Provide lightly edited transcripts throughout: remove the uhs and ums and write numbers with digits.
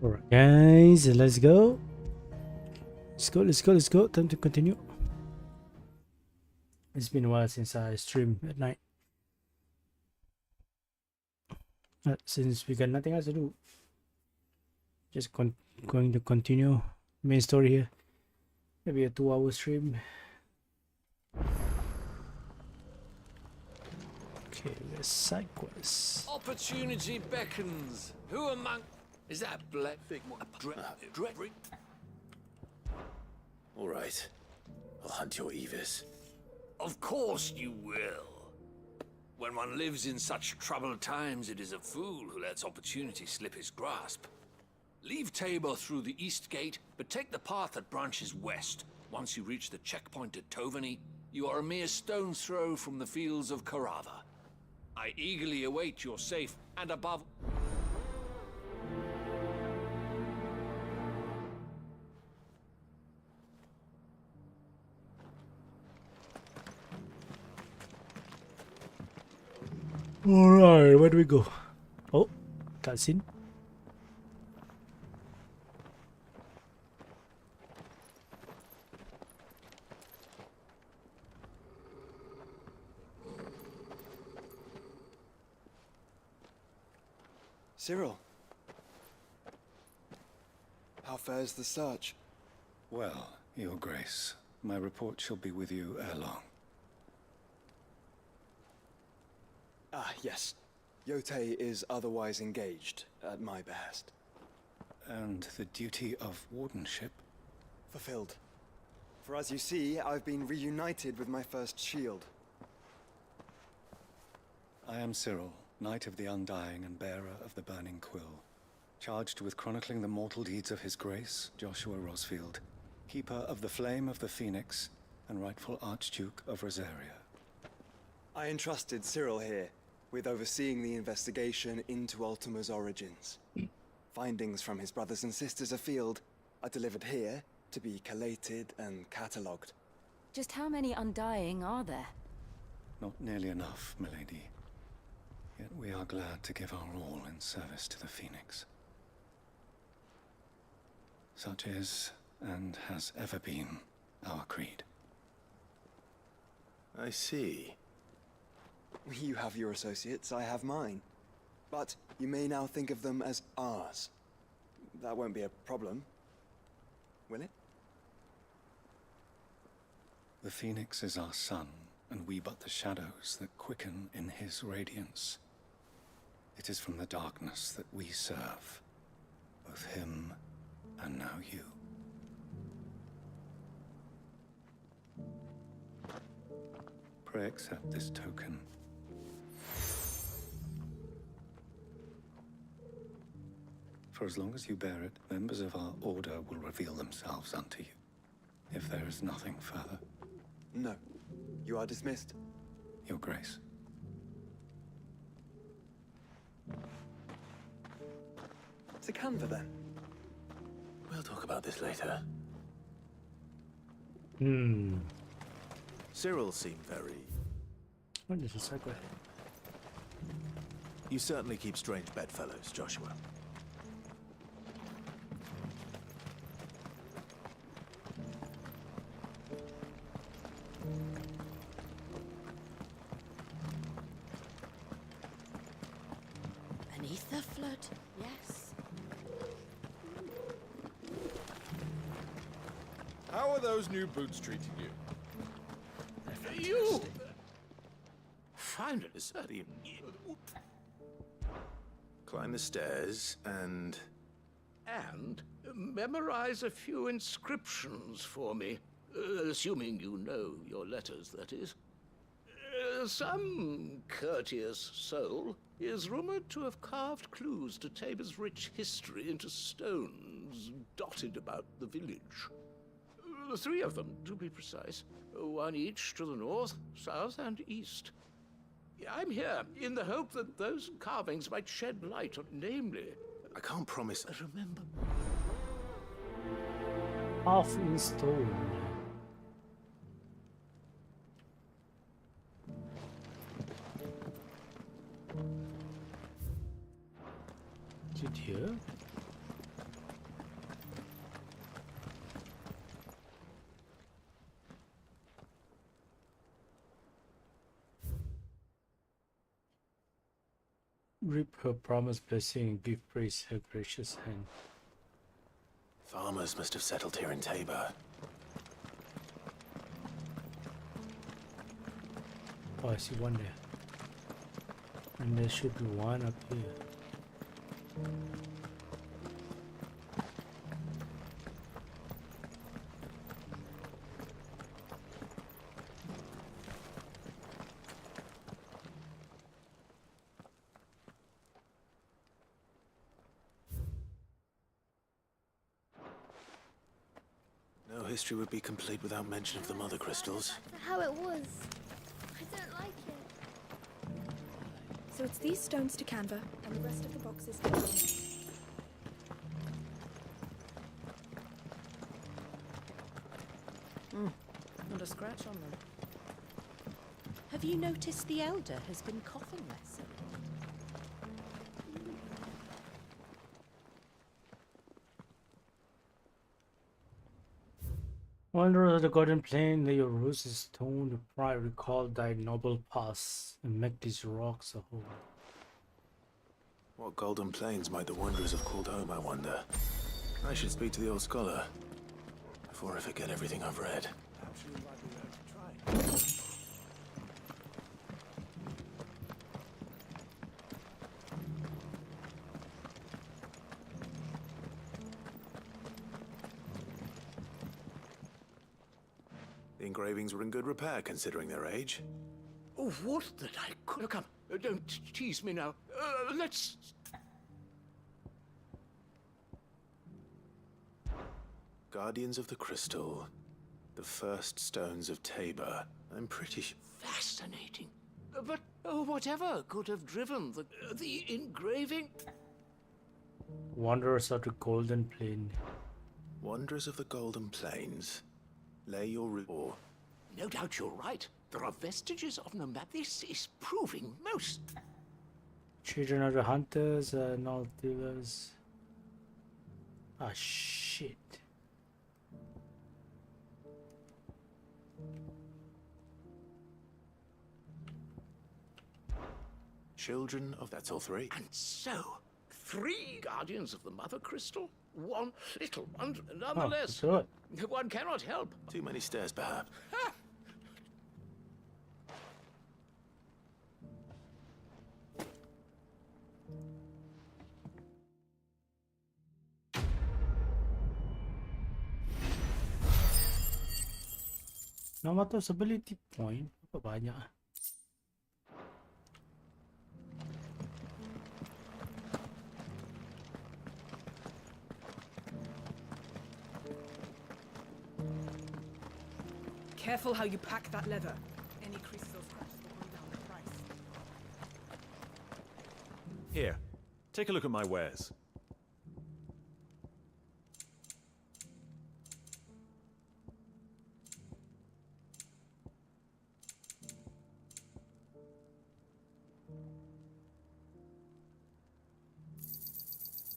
Alright guys, let's go. Let's go. Time to continue. It's been a while since I streamed at night. Since we got nothing else to do, just going to continue main story here. Maybe a 2-hour stream. Okay, let's side quest. Opportunity beckons. Who among... Is that black? All right. I'll hunt your Evis. Of course you will. When one lives in such troubled times, it is a fool who lets opportunity slip his grasp. Leave Tabor through the east gate, but take the path that branches west. Once you reach the checkpoint at Tovani, you are a mere stone's throw from the fields of Karava. I eagerly await your safe and above... Alright, where do we go? Oh, cutscene. Cyril, how fares the search? Well, Your Grace, my report shall be with you ere long. Ah, yes. Yotei is otherwise engaged, at my behest. And the duty of wardenship? Fulfilled. For as you see, I've been reunited with my first shield. I am Cyril, Knight of the Undying and bearer of the Burning Quill, charged with chronicling the mortal deeds of His Grace, Joshua Rosfield, Keeper of the Flame of the Phoenix, and rightful Archduke of Rosaria. I entrusted Cyril here with overseeing the investigation into Ultima's origins. Findings from his brothers and sisters afield are delivered here to be collated and catalogued. Just how many Undying are there? Not nearly enough, milady. Yet we are glad to give our all in service to the Phoenix. Such is, and has ever been, our creed. I see. You have your associates, I have mine. But you may now think of them as ours. That won't be a problem, will it? The Phoenix is our sun, and we but the shadows that quicken in his radiance. It is from the darkness that we serve, both him and now you. Pray accept this token. For as long as you bear it, members of our order will reveal themselves unto you, if there is nothing further. No. You are dismissed. Your Grace. Secanda, then. We'll talk about this later. Cyril seemed very... What is this segue? You certainly keep strange bedfellows, Joshua. Beneath the flood, yes. How are those new boots treating you? You... Find it, Serdian. Climb the stairs and... And memorize a few inscriptions for me, assuming you know your letters, that is. Some courteous soul is rumored to have carved clues to Tabor's rich history into stones dotted about the village. 3 of them, to be precise. 1 each to the north, south, and east. I'm here in the hope that those carvings might shed light on, namely... I can't promise... Remember... Half in stone. Is it here? Reap her promised blessing and give praise her gracious hand. Farmers must have settled here in Tabor. Oh, I see one there. And there should be one up here. No history would be complete without mention of the mother crystals. How it was. I don't like it. So it's these stones to Canva, and the rest of the boxes to Tom. Not a scratch on them. Have you noticed the elder has been coughing less? Wanderer of the Golden Plain, lay your roses stone to pride, recall thy noble past, and make these rocks a whole. What golden plains might the wanderers have called home, I wonder? I should speak to the old scholar before I forget everything I've read. The engravings were in good repair, considering their age. Oh, would that I could come. Don't tease me now. Let's. Guardians of the Crystal. The first stones of Tabor. I'm pretty sure. Fascinating. But whatever could have driven the engraving? Wanderers of the Golden Plain. Wanderers of the Golden Plains. Lay your or No doubt you're right. There are vestiges of nomad. This is proving most. Children of the Hunters and all dealers. Ah, shit. children of. That's all three. And so, 3 guardians of the Mother Crystal? One little one, nonetheless. Oh, that's One cannot help. Too many stairs, perhaps. Nama tu ability point apa banyak ah. Careful how you pack that leather. Any creases or scratches will bring down the price. Here, take a look at my wares.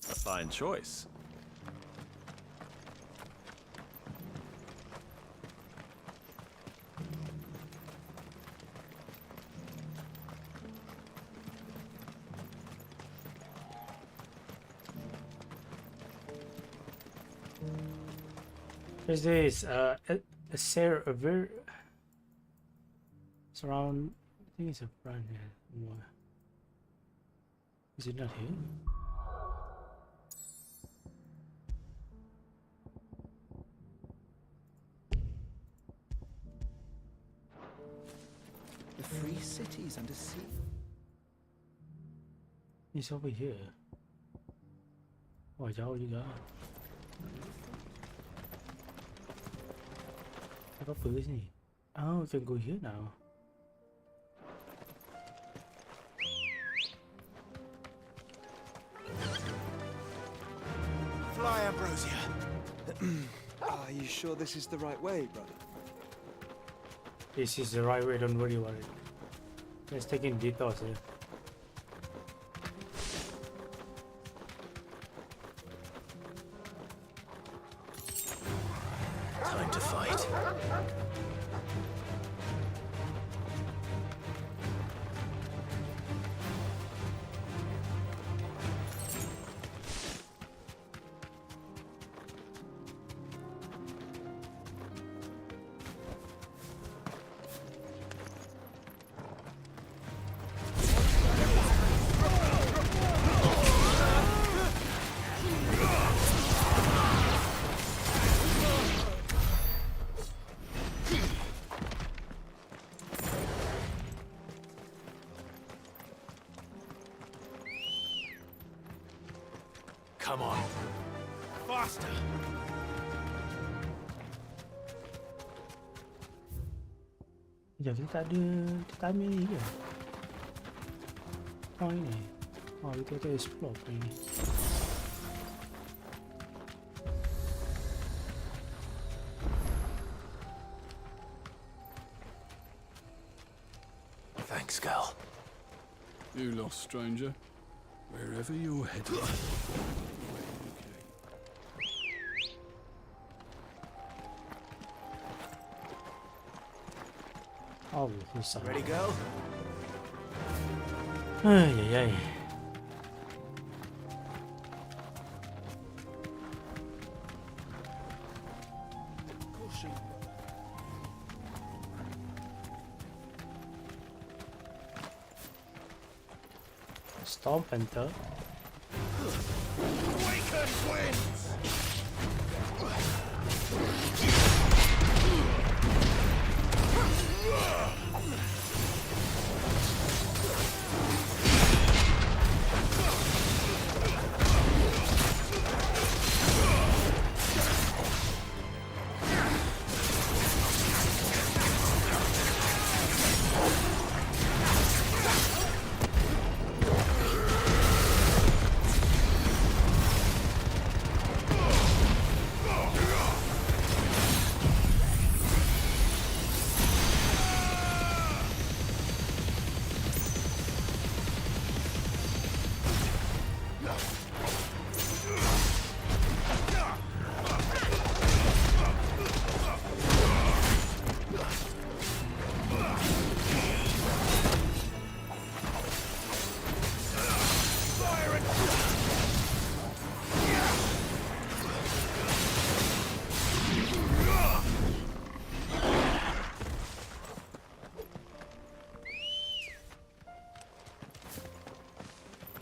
A fine choice. There's this a very it's around, I think it's around here somewhere. Is it not here? The free cities under sea. It's over here. Oh, jauh juga. Apa sini? Oh, we can go here now. Fly, Ambrosia. Are you sure this is the right way, brother? This is the right way, don't worry about it. Let's take in detours here. Time to fight. Come on. Faster! Sekejap, kita tak ada timer ni ke? Oh ini. Oh kita akan explore apa ini. Thanks, Gal. You lost stranger. Wherever you're headed. Oh, susah. Ready, go? Ay, ay, ay. Caution. Stomp enter. Awaken winds!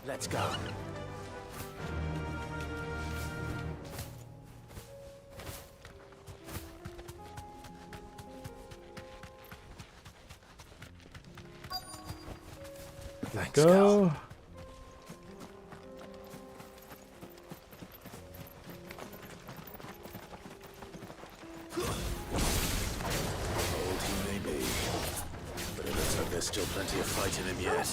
Let's go. Thanks, Go. Gal. Old he may be, but it looks like there's still plenty of fight in him yet.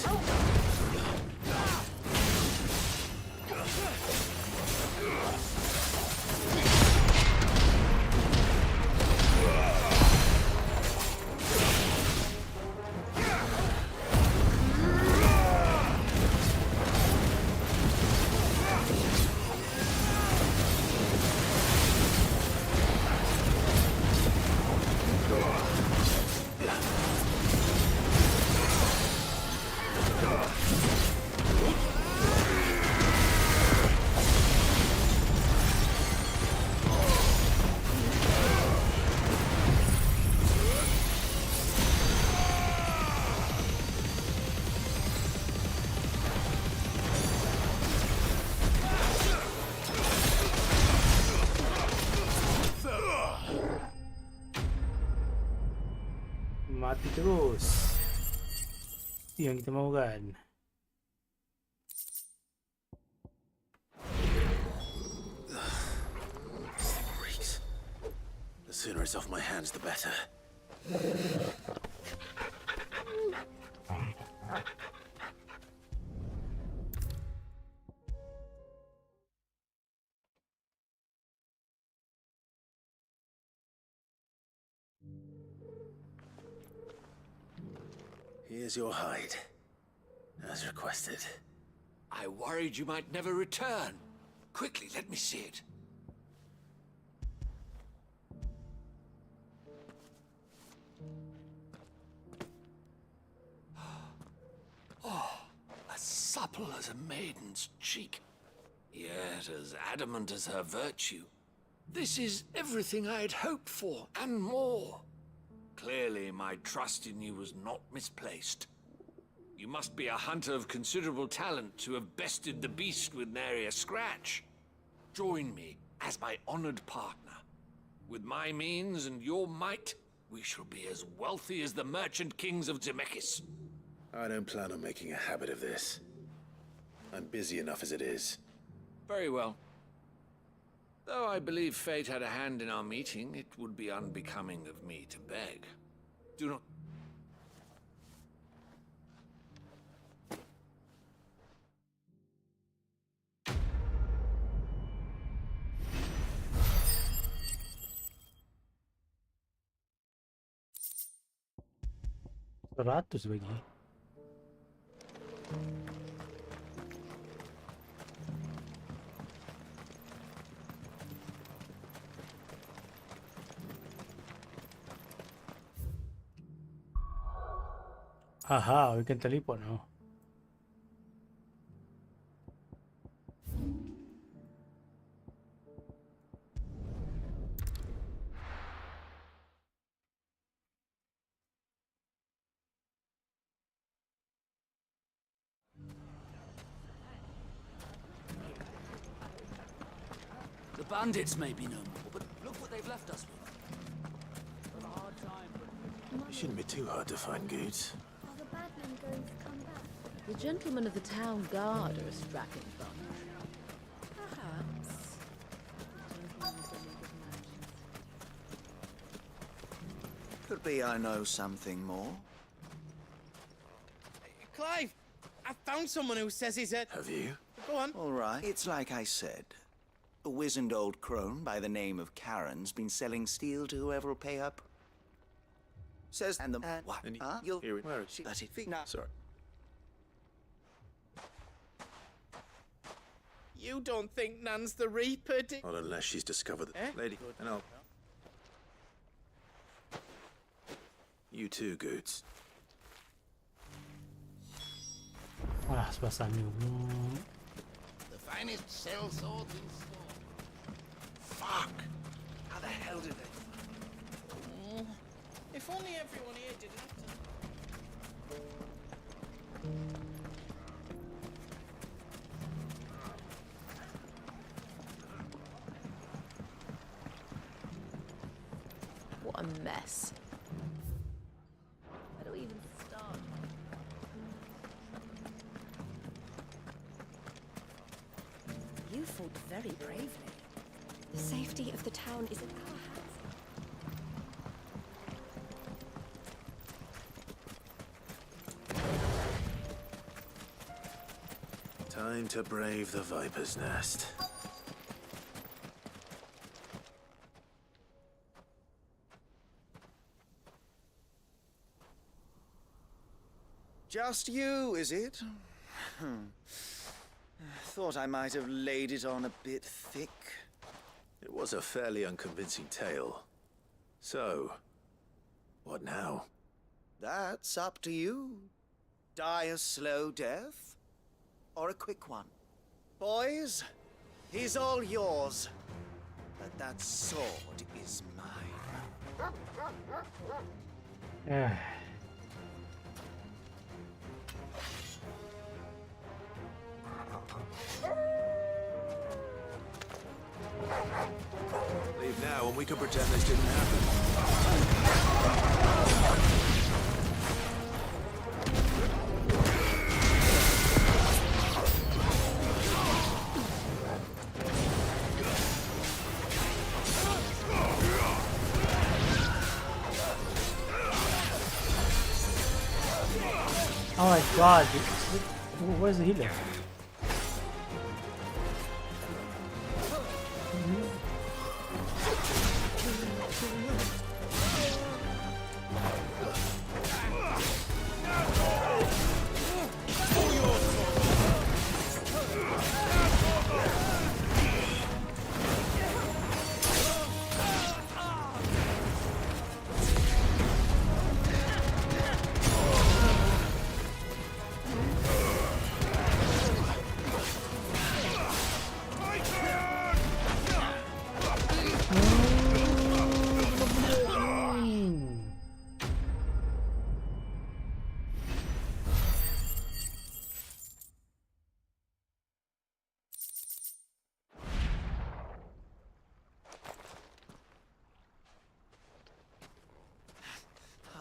Mati terus. Itu yang kita mahu kan. Freaks. The sooner it's off my hands, the better. Here's your hide, as requested. I worried you might never return. Quickly, let me see it. Oh, as supple as a maiden's cheek, yet as adamant as her virtue. This is everything I'd hoped for, and more. Clearly, my trust in you was not misplaced. You must be a hunter of considerable talent to have bested the beast with nary a scratch. Join me as my honored partner. With my means and your might, we shall be as wealthy as the merchant kings of Zemeckis. I don't plan on making a habit of this. I'm busy enough as it is. Very well. Though I believe fate had a hand in our meeting, it would be unbecoming of me to beg. Do not... Ratus lagi. Aha, we can teleport now. The bandits may be no more, but look what they've left us with. It shouldn't be too hard to find goods. Are the bad men going to come back? The gentlemen of the town guard are a strapping bunch. Perhaps. Gentlemen with the League of Merchants. Could be I know something more. Clive, I found someone who says he's a... Have you? Go on. All right. It's like I said. A wizened old crone by the name of Karen's been selling steel to whoever'll pay up. Says and the what? Huh? You'll Here, where is she? That's it. Now, Sorry. You don't think Nan's the Reaper, do Not unless she's discovered the lady. And I'll... You too, Goods. Ah, sebelah sana. The finest cell swords in store. Fuck! How the hell did they... If only everyone here didn't have to... What a mess. Where do we even start? You fought very bravely. The safety of the town is in our hands. Time to brave the Viper's Nest. just you, is it? Thought I might have laid it on a bit thick. It was a fairly unconvincing tale. So, what now? That's up to you. Die a slow death, or a quick one. Boys, he's all yours. But that sword is mine. Leave now and we can pretend this didn't happen. Oh my god, where's the healer?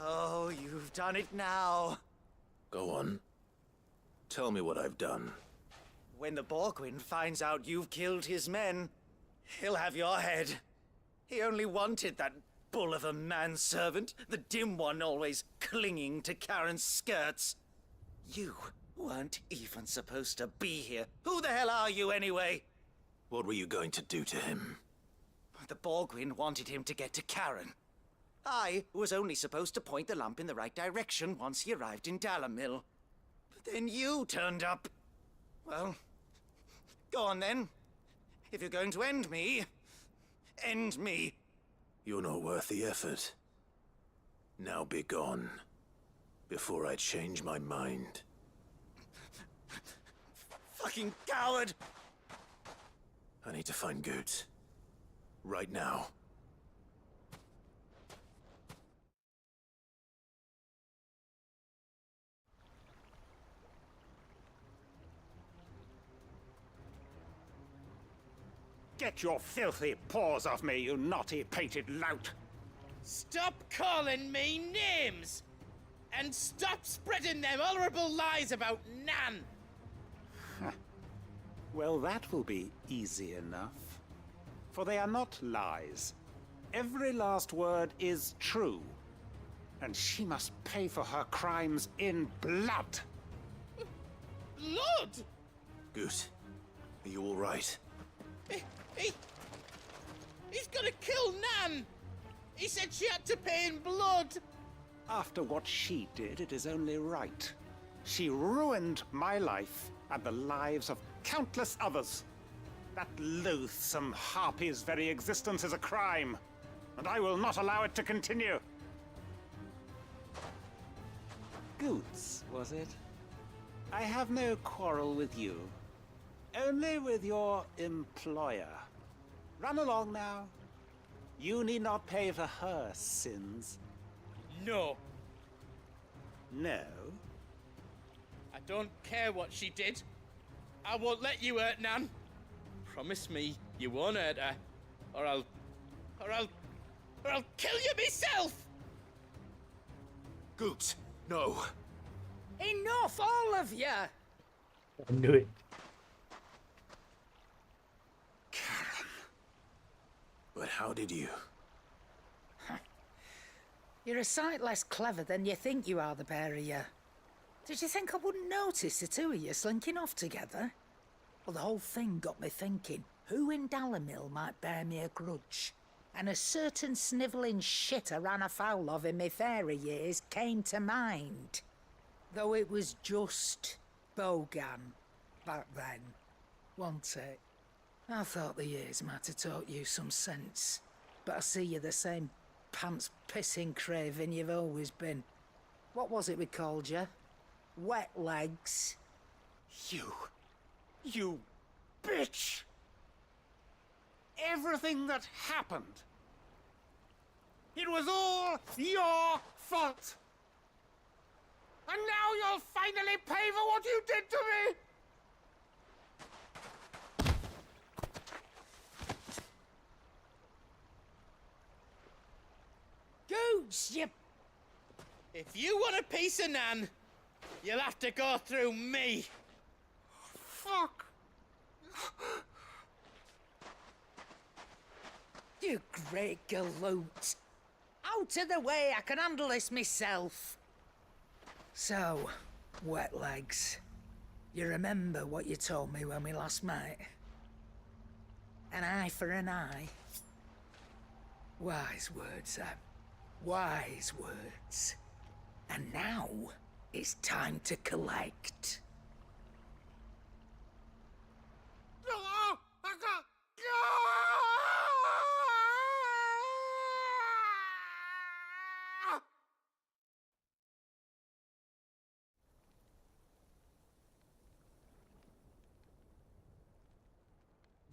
Oh, you've done it now. Go on. Tell me what I've done. When the Borgwyn finds out you've killed his men, He'll have your head. He only wanted that bull of a manservant, the dim one always clinging to Karen's skirts. You weren't even supposed to be here. Who the hell are you anyway? What were you going to do to him? The Borgwyn wanted him to get to Karen. I was only supposed to point the lamp in the right direction once he arrived in Dalamil. But then you turned up. Well, go on then. If you're going to end me, end me. You're not worth the effort. Now be gone, before I change my mind. Fucking coward! I need to find Goots. Right now. Get your filthy paws off me, you naughty painted lout! Stop calling me names! And stop spreading them horrible lies about Nan! Well, that will be easy enough. For they are not lies. Every last word is true. And she must pay for her crimes in blood. Blood? Goot, are you all right? He's gonna kill Nan! He said she had to pay in blood! After what she did, it is only right. She ruined my life and the lives of countless others. That loathsome harpy's very existence is a crime, and I will not allow it to continue. Goots, was it? I have no quarrel with you. Only with your employer. Run along now. You need not pay for her sins. No. No? I don't care what she did. I won't let you hurt Nan. Promise me you won't hurt her, or I'll kill you myself! Goots, no. Enough, all of you! I knew it. But how did you? You're a sight less clever than you think you are, the pair of you. Did you think I wouldn't notice the two of you slinking off together? Well, the whole thing got me thinking, who in Dalamil might bear me a grudge? And a certain snivelling shit I ran afoul of in my fairy years came to mind. Though it was just Bogan back then, wasn't it? I thought the years might have taught you some sense, but I see you're the same pants-pissing craven you've always been. What was it we called you? Wet legs? You bitch! Everything that happened, it was all your fault! And now you'll finally pay for what you did to me! Goots, you... If you want a piece of Nan, you'll have to go through me. Fuck! You great galoot. Out of the way, I can handle this myself. So, wet legs, you remember what you told me when we last met? An eye for an eye. Wise words, Sam. Wise words. And now, it's time to collect.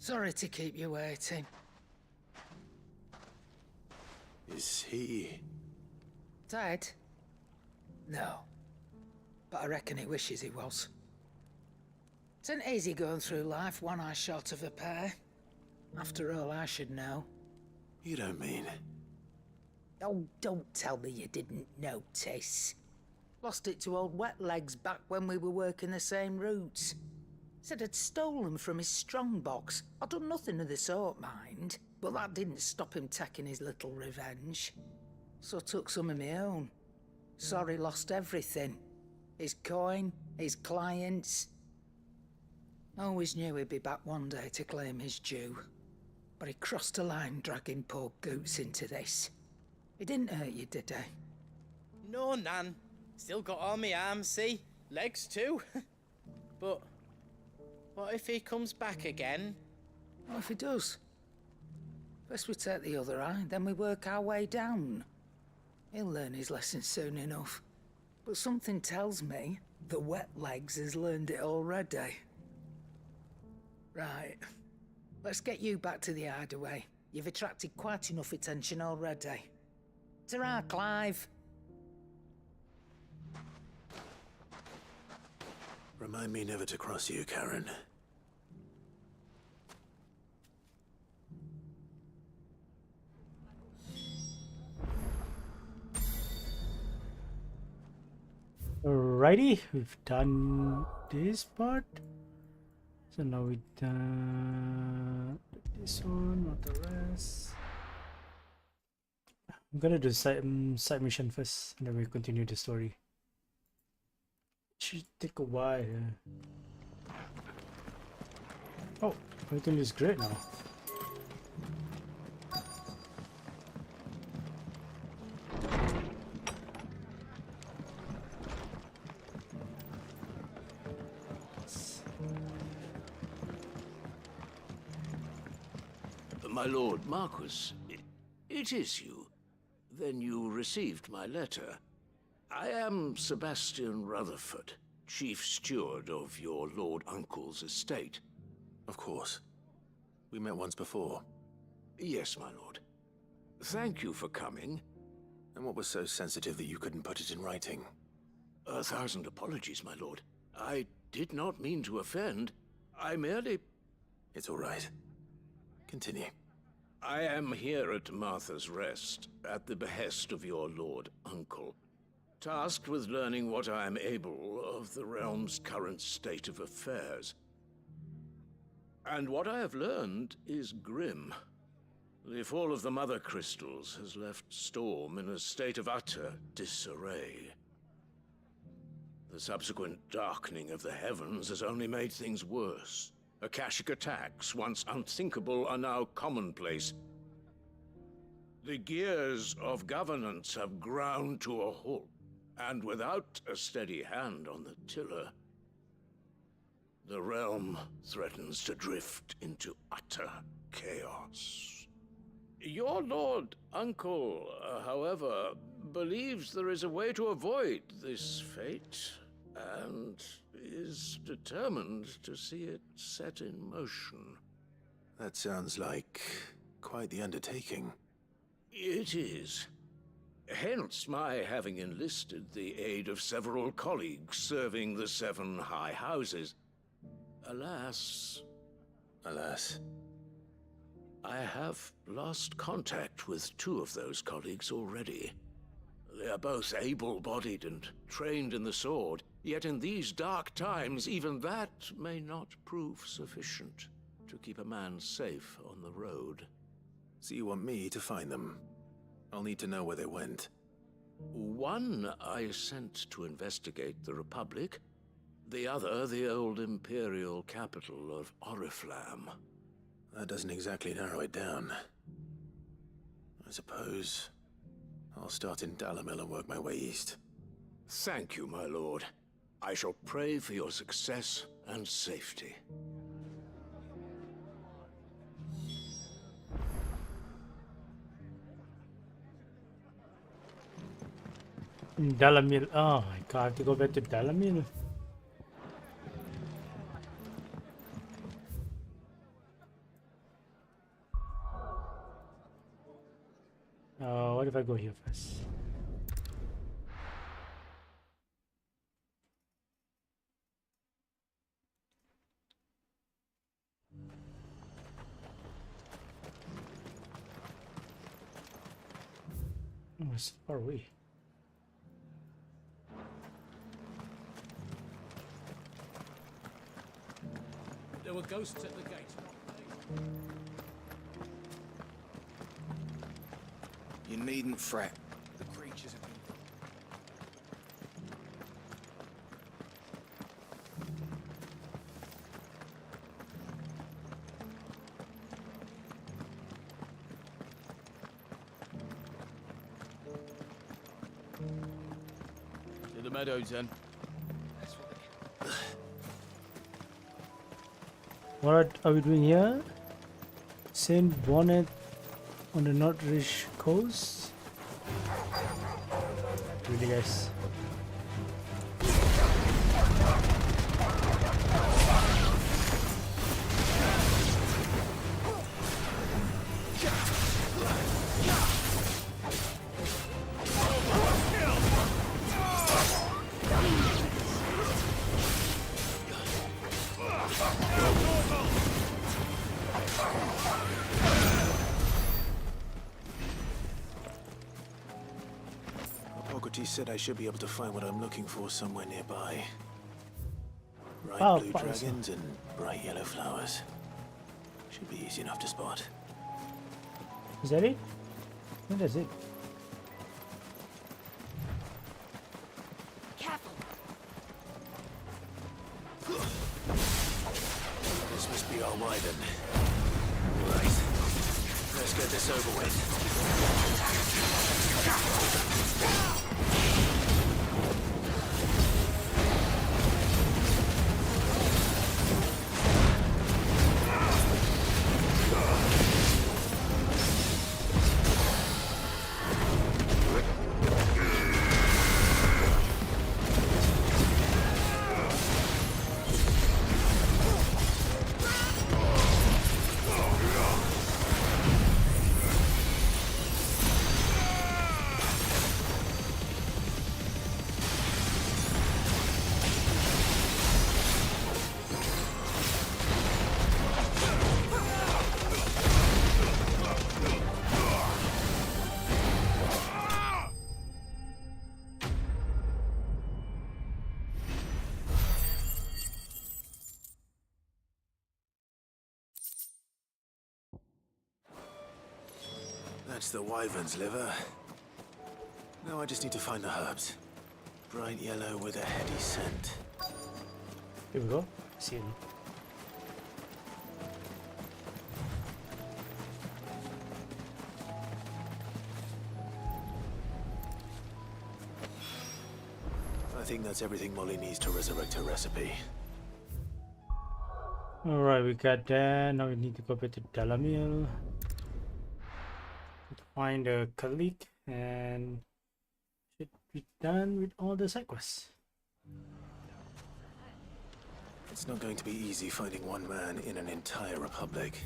Sorry to keep you waiting. Is he... Dead? No. But I reckon he wishes he was. It ain't easy going through life one eye short of a pair. After all, I should know. You don't mean... Oh, don't tell me you didn't notice. Lost it to old Wet Legs back when we were working the same routes. Said I'd stolen from his strongbox. I'd done nothing of the sort, mind, but that didn't stop him taking his little revenge. So I took some of my own. Sorry, lost everything. His coin, his clients. Always knew he'd be back one day to claim his due. But he crossed a line dragging poor Goots into this. He didn't hurt you, did he? No, Nan. Still got all my arms, see? Legs too. But what if he comes back again? What if he does? First we take the other eye, then we work our way down. He'll learn his lesson soon enough. But something tells me the wet legs has learned it already. Right. Let's get you back to the hideaway. You've attracted quite enough attention already. Ta-ra, Clive. Remind me never to cross you, Karen. Alrighty, we've done this part. So now we done this one, not the rest. I'm gonna do side mission first, and then we continue the story. Should take a while. Oh, everything is great now. My lord Marquis, it is you. Then you received my letter. I am Sebastian Rutherford, chief steward of your lord uncle's estate. Of course. We met once before. Yes, my lord. Thank you for coming. And what was so sensitive that you couldn't put it in writing? 1,000 apologies, my lord. I did not mean to offend. I merely... It's all right. Continue. I am here at Martha's Rest, at the behest of your lord uncle, tasked with learning what I am able of the realm's current state of affairs. And what I have learned is grim. The fall of the Mother Crystals has left Storm in a state of utter disarray. The subsequent darkening of the heavens has only made things worse. Akashic attacks, once unthinkable, are now commonplace. The gears of governance have ground to a halt, and without a steady hand on the tiller, the realm threatens to drift into utter chaos. Your lord uncle, however, believes there is a way to avoid this fate, and is determined to see it set in motion. That sounds like quite the undertaking. It is. Hence my having enlisted the aid of several colleagues serving the 7 high houses. Alas... Alas? I have lost contact with 2 of those colleagues already. They are both able-bodied and trained in the sword, yet in these dark times, even that may not prove sufficient to keep a man safe on the road. So you want me to find them? I'll need to know where they went. One I sent to investigate the Republic, the other the old Imperial capital of Oriflamme. That doesn't exactly narrow it down. I suppose I'll start in Dalamil and work my way east. Thank you, my lord. I shall pray for your success and safety. Dalamil. Oh my god, I have to go back to Dalamil. What if I go here first? Oh, it's far away. were ghosts at the gate. You needn't fret. The creatures have been... To the meadows, then. What are we doing here? Saint Bonnet on the Northridge coast? Really, guys? Said I should be able to find what I'm looking for somewhere nearby. Bright Oh, blue fuck. dragons and bright yellow flowers. Should be easy enough to spot. Is that it? I think that's it. Careful. This must be our wyvern. Right. Let's get this over with. That's the wyvern's liver. Now I just need to find the herbs. Bright yellow with a heady scent. Here we go. See it. I think that's everything Molly needs to resurrect her recipe. Alright, we got that. Now we need to go back to Dalamil. Find a colleague and should be done with all the side quests. It's not going to be easy finding one man in an entire republic.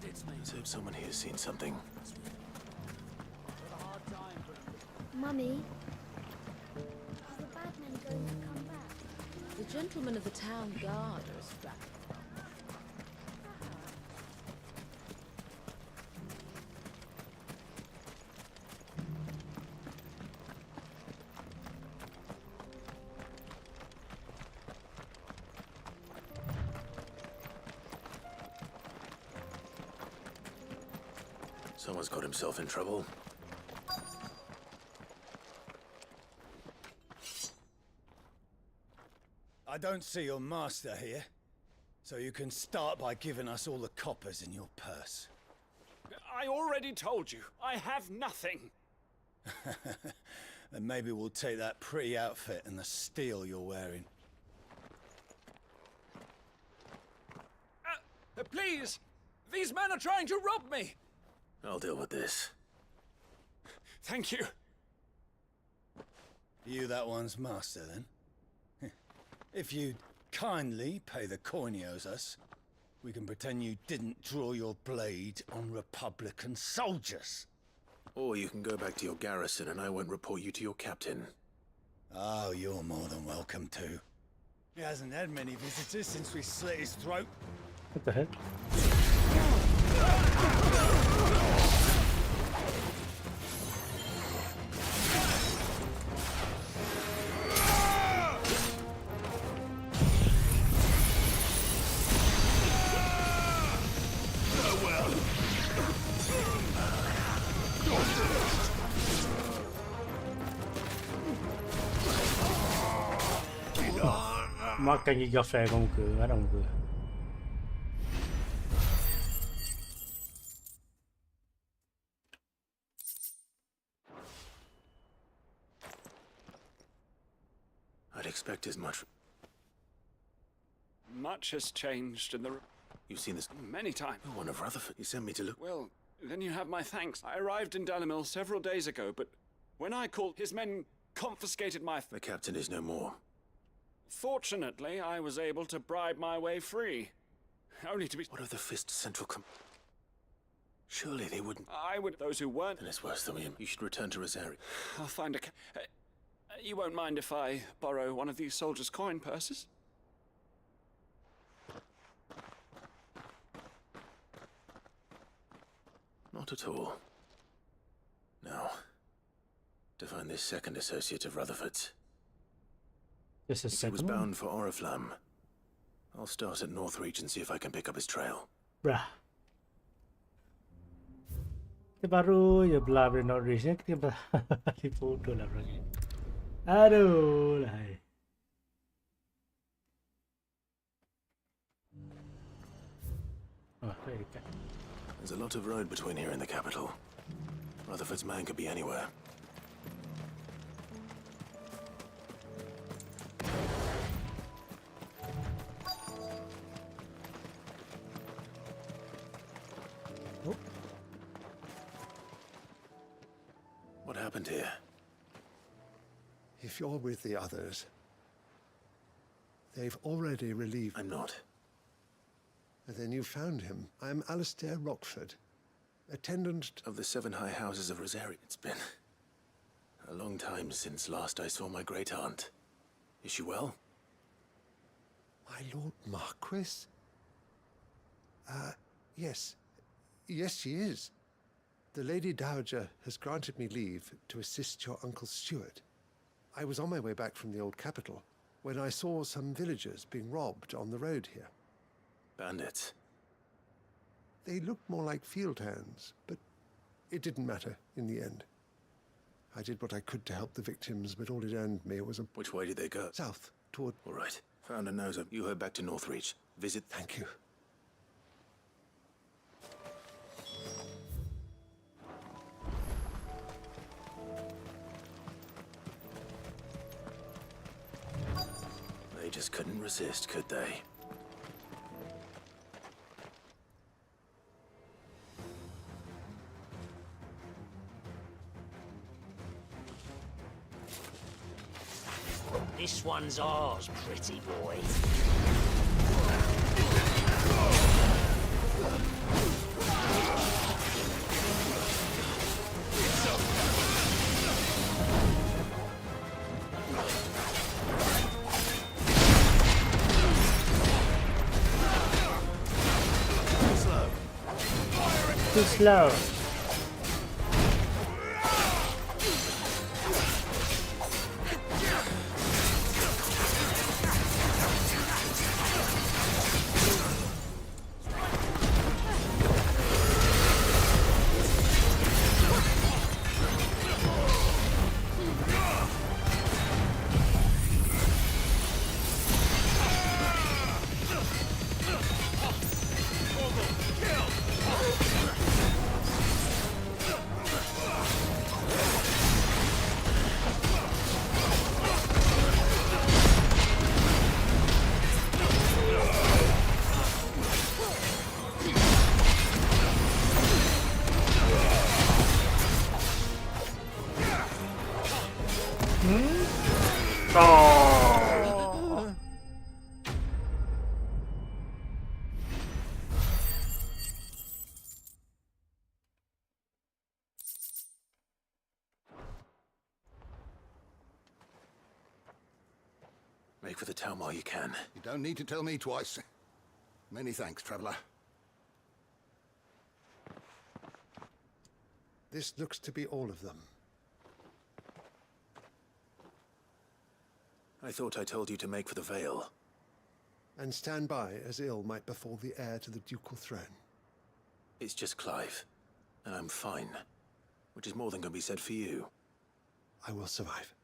Let's hope someone here's seen something. Mummy, are the bad men going to come back? The gentlemen of the town guard are strapped. Someone's got himself in trouble. I don't see your master here, so you can start by giving us all the coppers in your purse. I already told you, I have nothing. Then maybe we'll take that pretty outfit and the steel you're wearing. Please! These men are trying to rob me! I'll deal with this. Thank you. You that one's master, then? If you'd kindly pay the coin he owes us, we can pretend you didn't draw your blade on Republican soldiers. Or you can go back to your garrison and I won't report you to your captain. Oh, you're more than welcome to. He hasn't had many visitors since we slit his throat. What the heck? Makan gigi kafe kau muka. Ada muka. I'd expect as much. Much has changed in the... You've seen this many times. One of Rutherford. He sent me to look. Well, then you have my thanks. I arrived in Dalimil several days ago, but when I called, his men confiscated my... The captain is no more. Fortunately, I was able to bribe my way free. Only to be... What of the Fist Central Surely they wouldn't... I would... Those who weren't... Then it's worse than him. You should return to Rosario. I'll find a... you won't mind if I borrow one of these soldiers' coin purses? Not at all. Now, to find this second associate of Rutherford's. Just a He second. was bound for Oriflamme. I'll start at Northreach and see if I can pick up his trail. Brah. Kita baru je belah dari Norwich ni, kita balik foto lah lagi. Aduh lah. Oh, very good. There's a lot of road between here and the capital. Rutherford's man could be anywhere. Oh. What happened here? If you're with the others, they've already relieved... I'm not. And then you found him. I'm Alistair Rockford, attendant of the 7 high houses of Rosario. It's been a long time since last I saw my great-aunt. Is she well? My Lord Marquis? Yes. Yes, she is. The Lady Dowager has granted me leave to assist your Uncle Stuart. I was on my way back from the old capital when I saw some villagers being robbed on the road here. Bandits? They looked more like field hands, but it didn't matter in the end. I did what I could to help the victims, but all it earned me was a... Which way did they go? South, toward... All right. Found a noser. You head back to Northreach. Visit... Thank you. They just couldn't resist, could they? This one's ours, pretty boy. Too slow. Oh. Make for the town while you can. You don't need to tell me twice. Many thanks, traveler. This looks to be all of them. I thought I told you to make for the Vale. And stand by as ill might befall the heir to the ducal throne. It's just Clive. And I'm fine. Which is more than can be said for you. I will survive.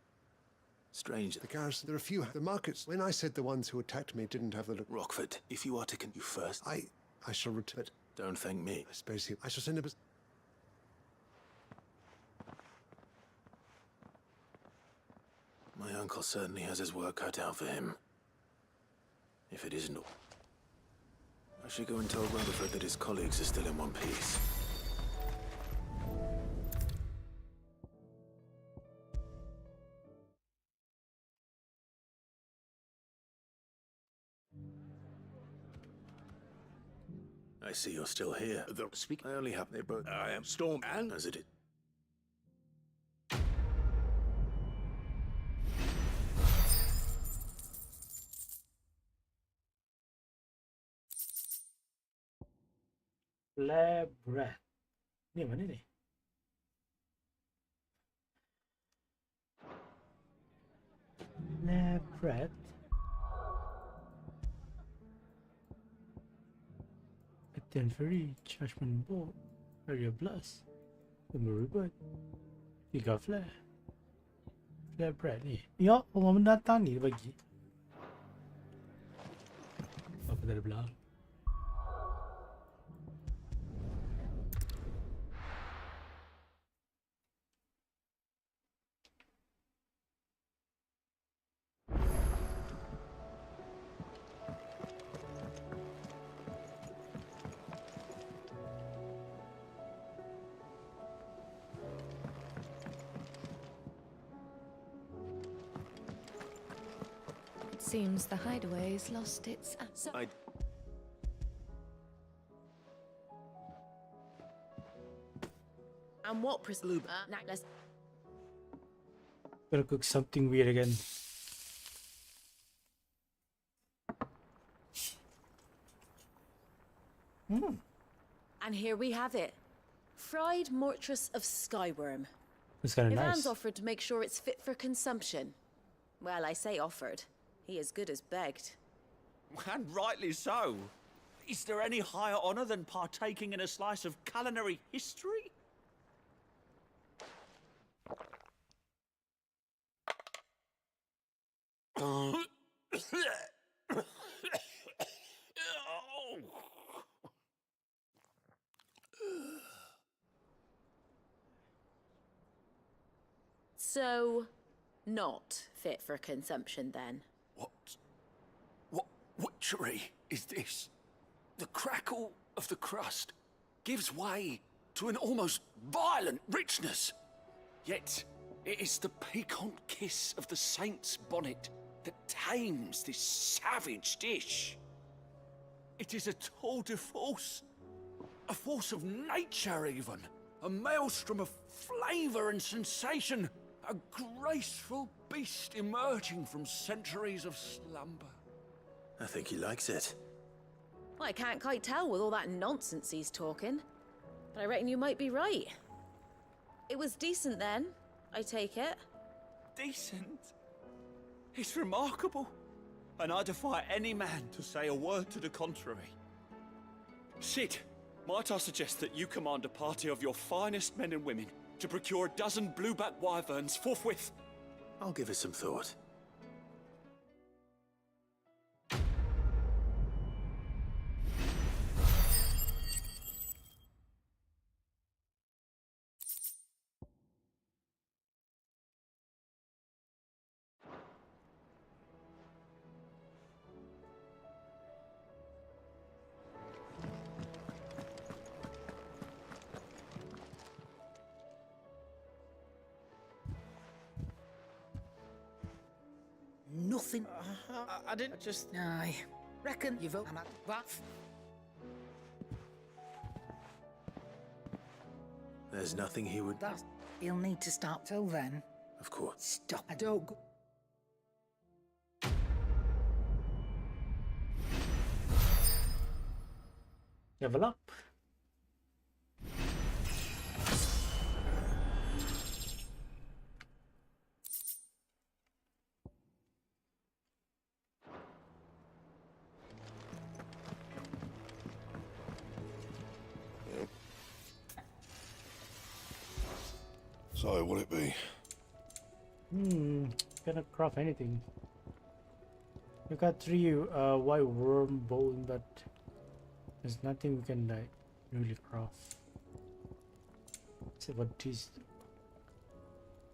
Stranger. The garrison, there are a few. The markets, when I said the ones who attacked me didn't have the look. Rockford, if you are to you first. I shall return. Don't thank me. I suppose I shall send a... My uncle certainly has his work cut out for him. If it isn't... I should go and tell Rutherford that his colleagues are still in one piece. I see you're still here. I only have they both. I am Storm and... As it is. Flare breath. Ni mana ni? Flare breath. Attempt free. Judgment bolt. Area blast. Memory bird. Tiga flare. Flare breath ni. Ya, orang mendatang ni bagi. Apa dari belakang? Seems the hideaway's lost its... And what let's... Gotta cook something weird again. And here we have it. Fried mortress of skyworm. It's kind of Ivan's nice. offered to make sure it's fit for consumption. Well, I say offered. He as good as begged. And rightly so. Is there any higher honor than partaking in a slice of culinary history? So, not fit for consumption then. What witchery is this? The crackle of the crust gives way to an almost violent richness. Yet, it is the piquant kiss of the saint's bonnet that tames this savage dish. It is a tour de force. A force of nature, even. A maelstrom of flavor and sensation. A graceful beast emerging from centuries of slumber. I think he likes it. Well, I can't quite tell with all that nonsense he's talking. But I reckon you might be right. It was decent then, I take it. Decent? It's remarkable. And I defy any man to say a word to the contrary. Sid, might I suggest that you command a party of your finest men and women to procure a dozen blueback wyverns forthwith? I'll give it some thought. Nothing. I didn't just... Aye. Reckon you've opened that. There's nothing he would... That. He'll need to start till then. Of course. Stop. I don't go... Level up. So, what'll it be? Cannot craft anything. We got 3 white worm bone, but there's nothing we can like really craft. Except for this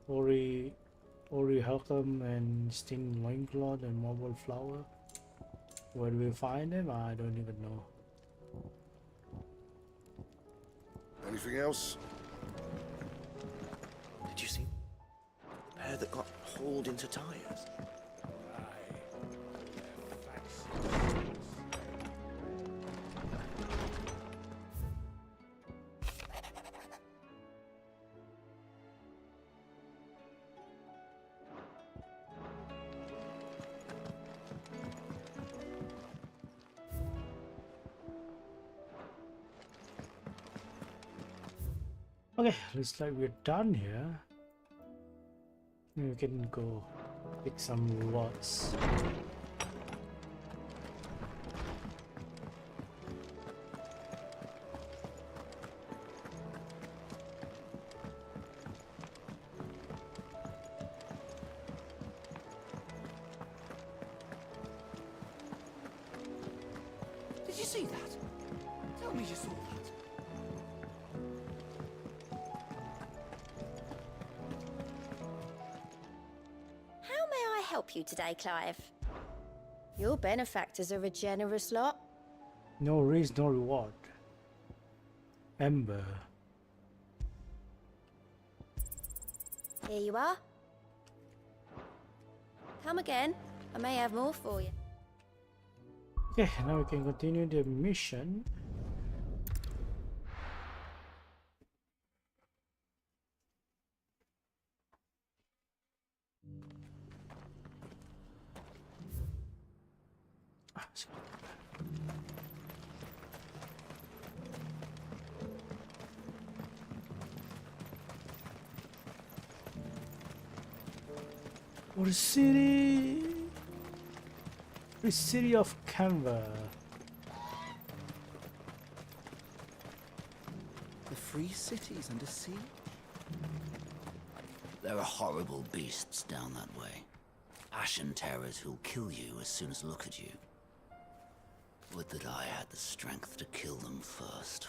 Ori Helcom and Sting loincloth and marble flower. Where do we find them? I don't even know. Anything else? Did you see the pair that got hauled into tires? Okay, looks like we're done here. We can go pick some rewards. Did you see that? Tell me you saw that. Help you today, Clive? Your benefactors are a generous lot. No risk, no reward. Ember. Here you are. Come again. I may have more for you. Okay, now we can continue the mission. What a city! The city of Canva. The free cities under siege? There are horrible beasts down that way. Ashen terrors who'll kill you as soon as look at you. Would that I had the strength to kill them first.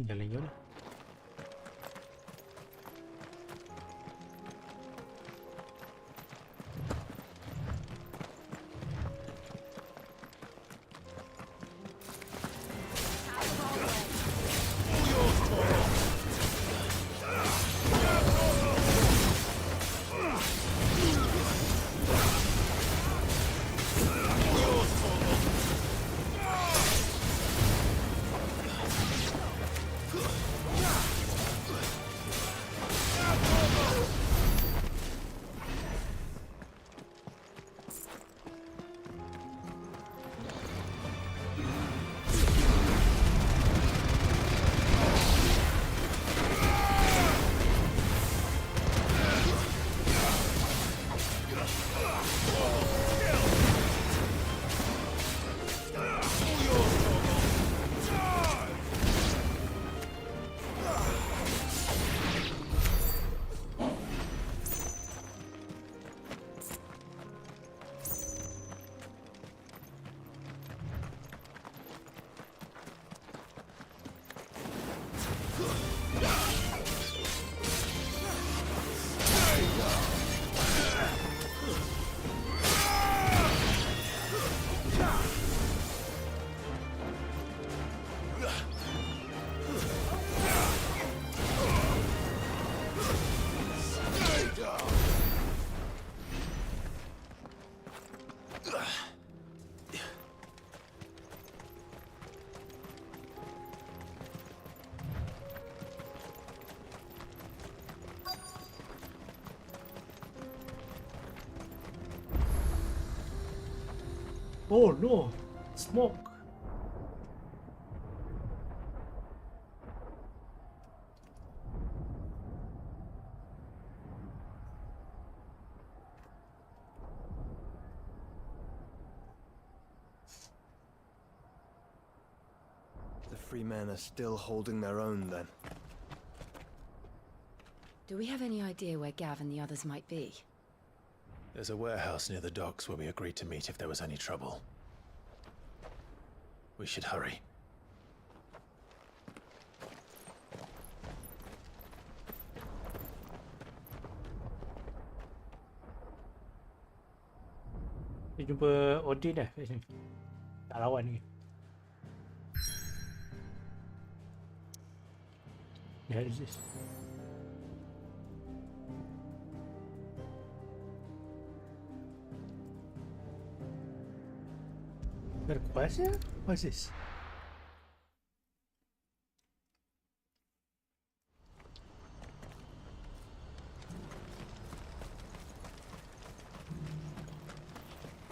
Jalan-jalan. Oh no! Smoke! The free men are still holding their own, then. Do we have any idea where Gav and the others might be? There's a warehouse near the docks where we agreed to meet if there was any trouble. We should hurry. Kita jumpa Odin dah kat sini. Tak lawan ni. The hell is this? Got a quest here? What's this?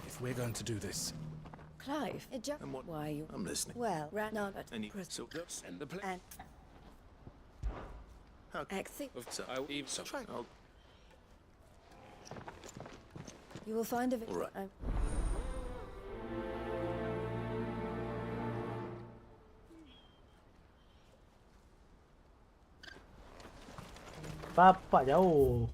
If we're going to do this, Clive? And what- Why you? I'm listening. Well, right now, but Any so send the plan. and exit. So I will even try. You will find a. All right. Bapak jauh.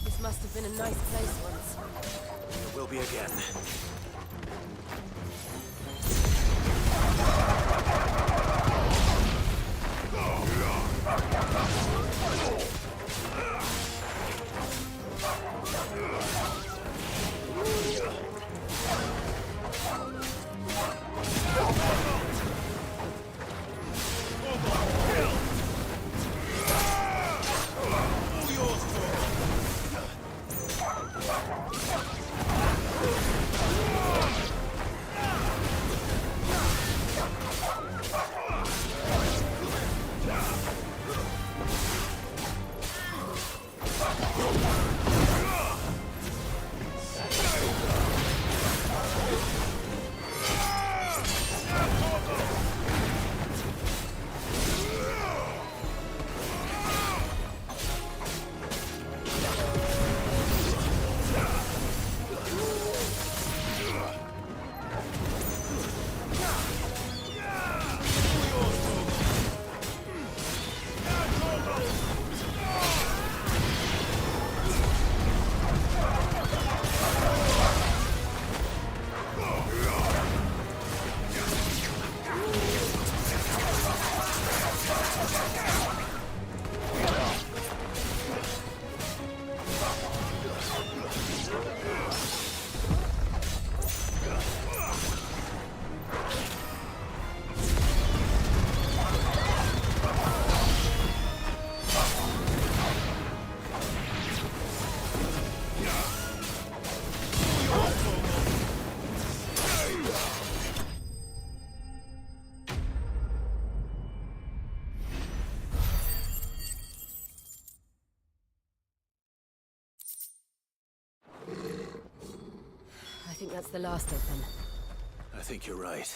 This must have been a nice place once. It will be again. I think that's the last of them. I think you're right.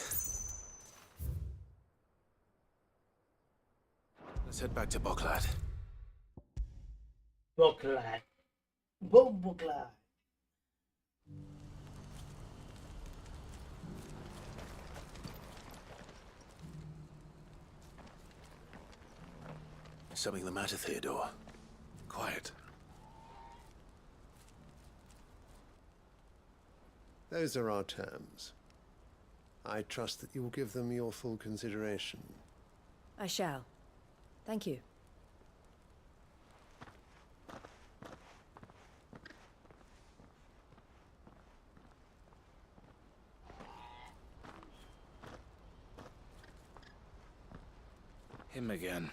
Let's head back to Boklad. Boklad. Boklad. Is something the matter, Theodore? Quiet. Those are our terms. I trust that you will give them your full consideration. I shall. Thank you. Him again.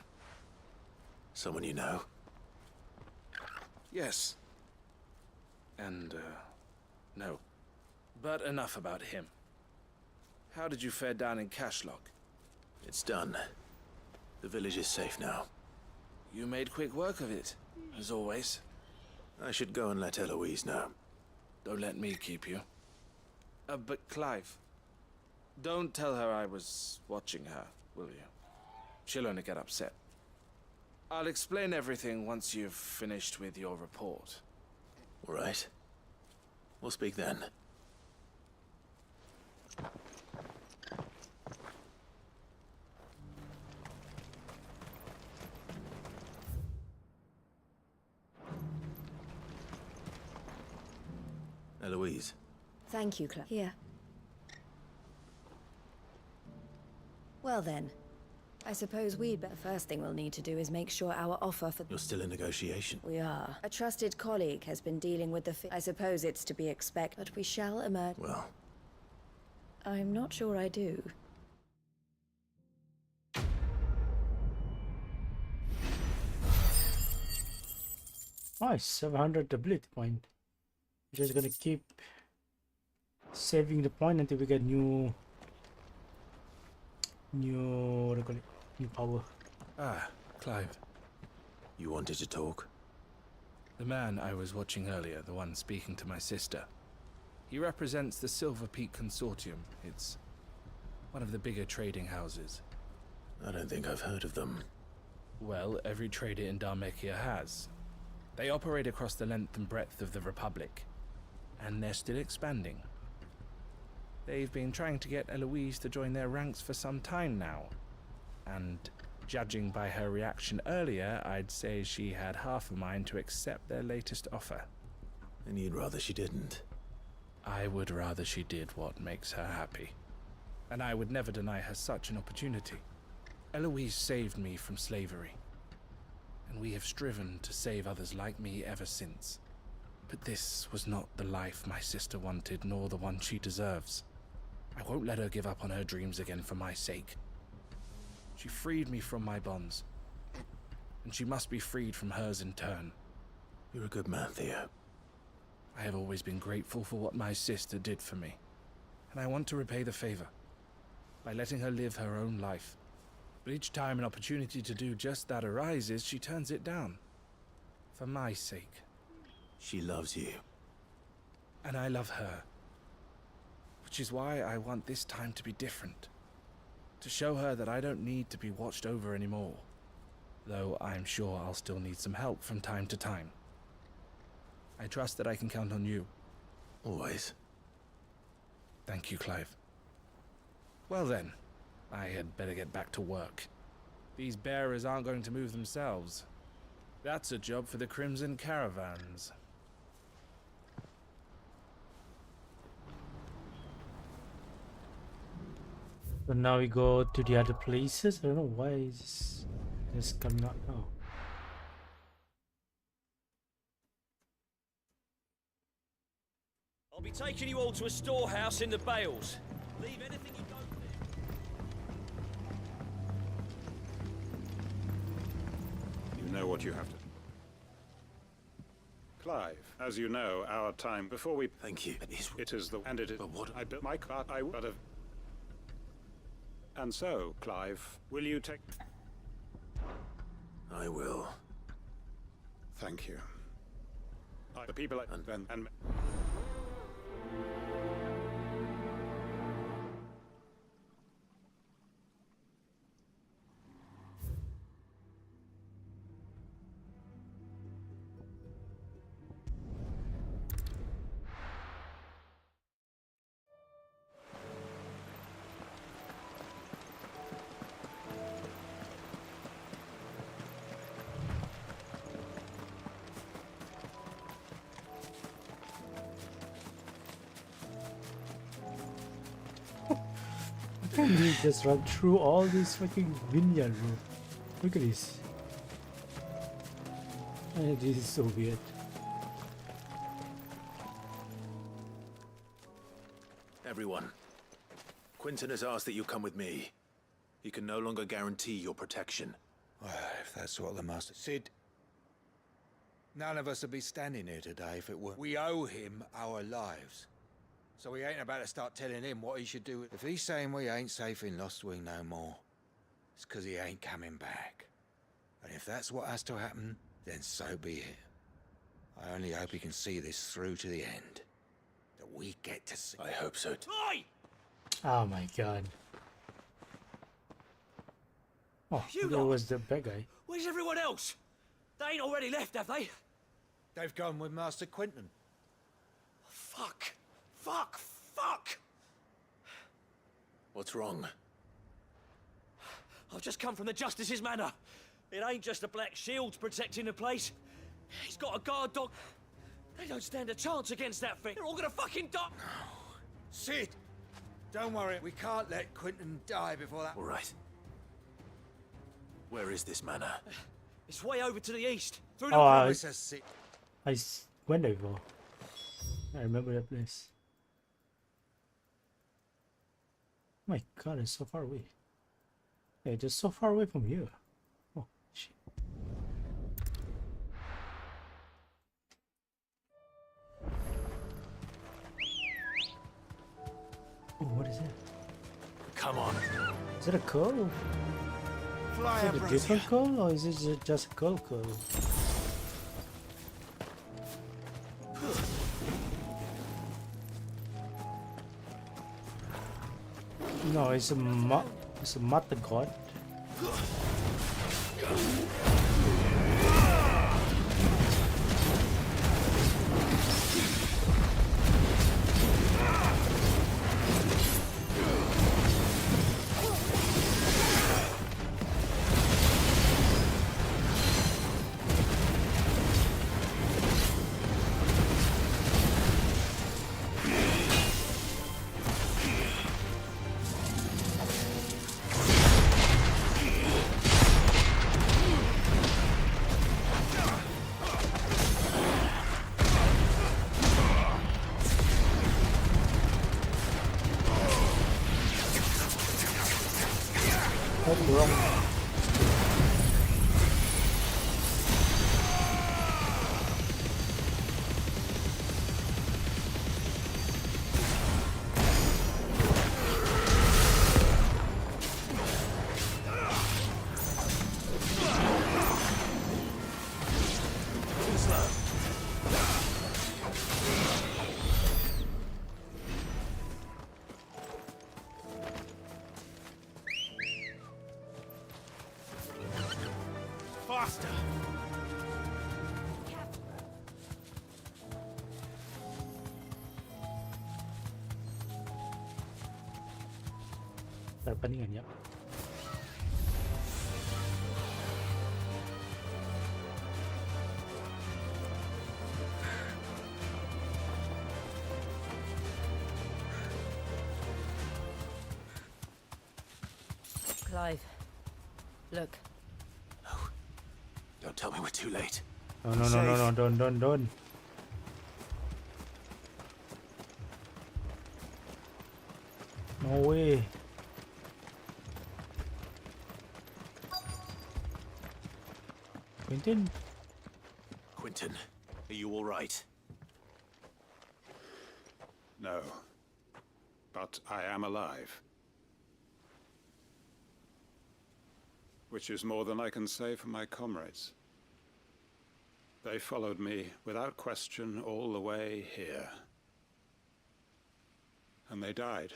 Someone you know? Yes. And, no. But enough about him. How did you fare down in Cashlock? It's done. The village is safe now. You made quick work of it, as always. I should go and let Eloise know. Don't let me keep you. But Clive, don't tell her I was watching her, will you? She'll only get upset. I'll explain everything once you've finished with your report. All right. We'll speak then. Eloise. Thank you, Claire. Here. Well then, I suppose the first thing we'll need to do is make sure our offer for... You're still in negotiation. We are. A trusted colleague has been dealing with the I suppose it's to be expected, but we shall emerge. Well... I'm not sure I do. Nice, 700 ability point. We're just gonna keep saving the point until we get new what do you call it? New power. Ah, Clive. You wanted to talk? The man I was watching earlier, the one speaking to my sister. He represents the Silver Peak Consortium. It's one of the bigger trading houses. I don't think I've heard of them. Well, every trader in Dhalmekia has. They operate across the length and breadth of the Republic. And they're still expanding. They've been trying to get Eloise to join their ranks for some time now. And judging by her reaction earlier, I'd say she had half a mind to accept their latest offer. And you'd rather she didn't? I would rather she did what makes her happy. And I would never deny her such an opportunity. Eloise saved me from slavery. And we have striven to save others like me ever since. But this was not the life my sister wanted, nor the one she deserves. I won't let her give up on her dreams again for my sake. She freed me from my bonds, and she must be freed from hers in turn. You're a good man, Theo. I have always been grateful for what my sister did for me, and I want to repay the favor by letting her live her own life. But each time an opportunity to do just that arises, she turns it down. For my sake. She loves you. And I love her. Which is why I want this time to be different. To show her that I don't need to be watched over anymore. Though I'm sure I'll still need some help from time to time. I trust that I can count on you. Always. Thank you, Clive. Well then, I had better get back to work. These bearers aren't going to move themselves. That's a job for the Crimson Caravans. So now we go to the other places. I don't know why is this coming up now. I'll be taking you all to a storehouse in the Bales. Leave anything you don't need. You know what you have to. Clive, as you know, our time before we... Thank you. It is the... And it is... But what... I built my cart, I would have... And so, Clive, will you take... I will. Thank you. The people... and... can we just run through all these fucking vineyard, bro? Look at this. This is so weird. Everyone, Quentin has asked that you come with me. He can no longer guarantee your protection. Well, if that's what the master... Sid, none of us would be standing here today if it weren't. We owe him our lives. So we ain't about to start telling him what he should do. If he's saying we ain't safe in Lost Wing no more, it's because he ain't coming back. And if that's what has to happen, then so be it. I only hope he can see this through to the end. That we get to see. I hope so too. Oi! Oh my god. Oh, there was the bad guy. Where's everyone else? They ain't already left, have they? They've gone with Master Quentin. Fuck! Fuck! Fuck! What's wrong? I've just come from the Justice's manor. It ain't just the Black Shields protecting the place. He's got a guard dog. They don't stand a chance against that thing. They're all gonna fucking die. Sid! Don't worry, we can't let Quentin die before that... All right. Where is this manor? It's way over to the east. Through the province. I went there before. I remember that place. Oh my god, it's so far away. Yeah, just so far away from here. Oh shit. Oh, what is that? Come on. Is it a curl? Fly is it a different curl or is it just a curl? No, it's a mother god. Faster! Peningan ya. Clive, look. Don't tell me we're too late. No, don't. No way. Quentin? Quentin, are you all right? No. But I am alive. Which is more than I can say for my comrades. They followed me without question all the way here. And they died.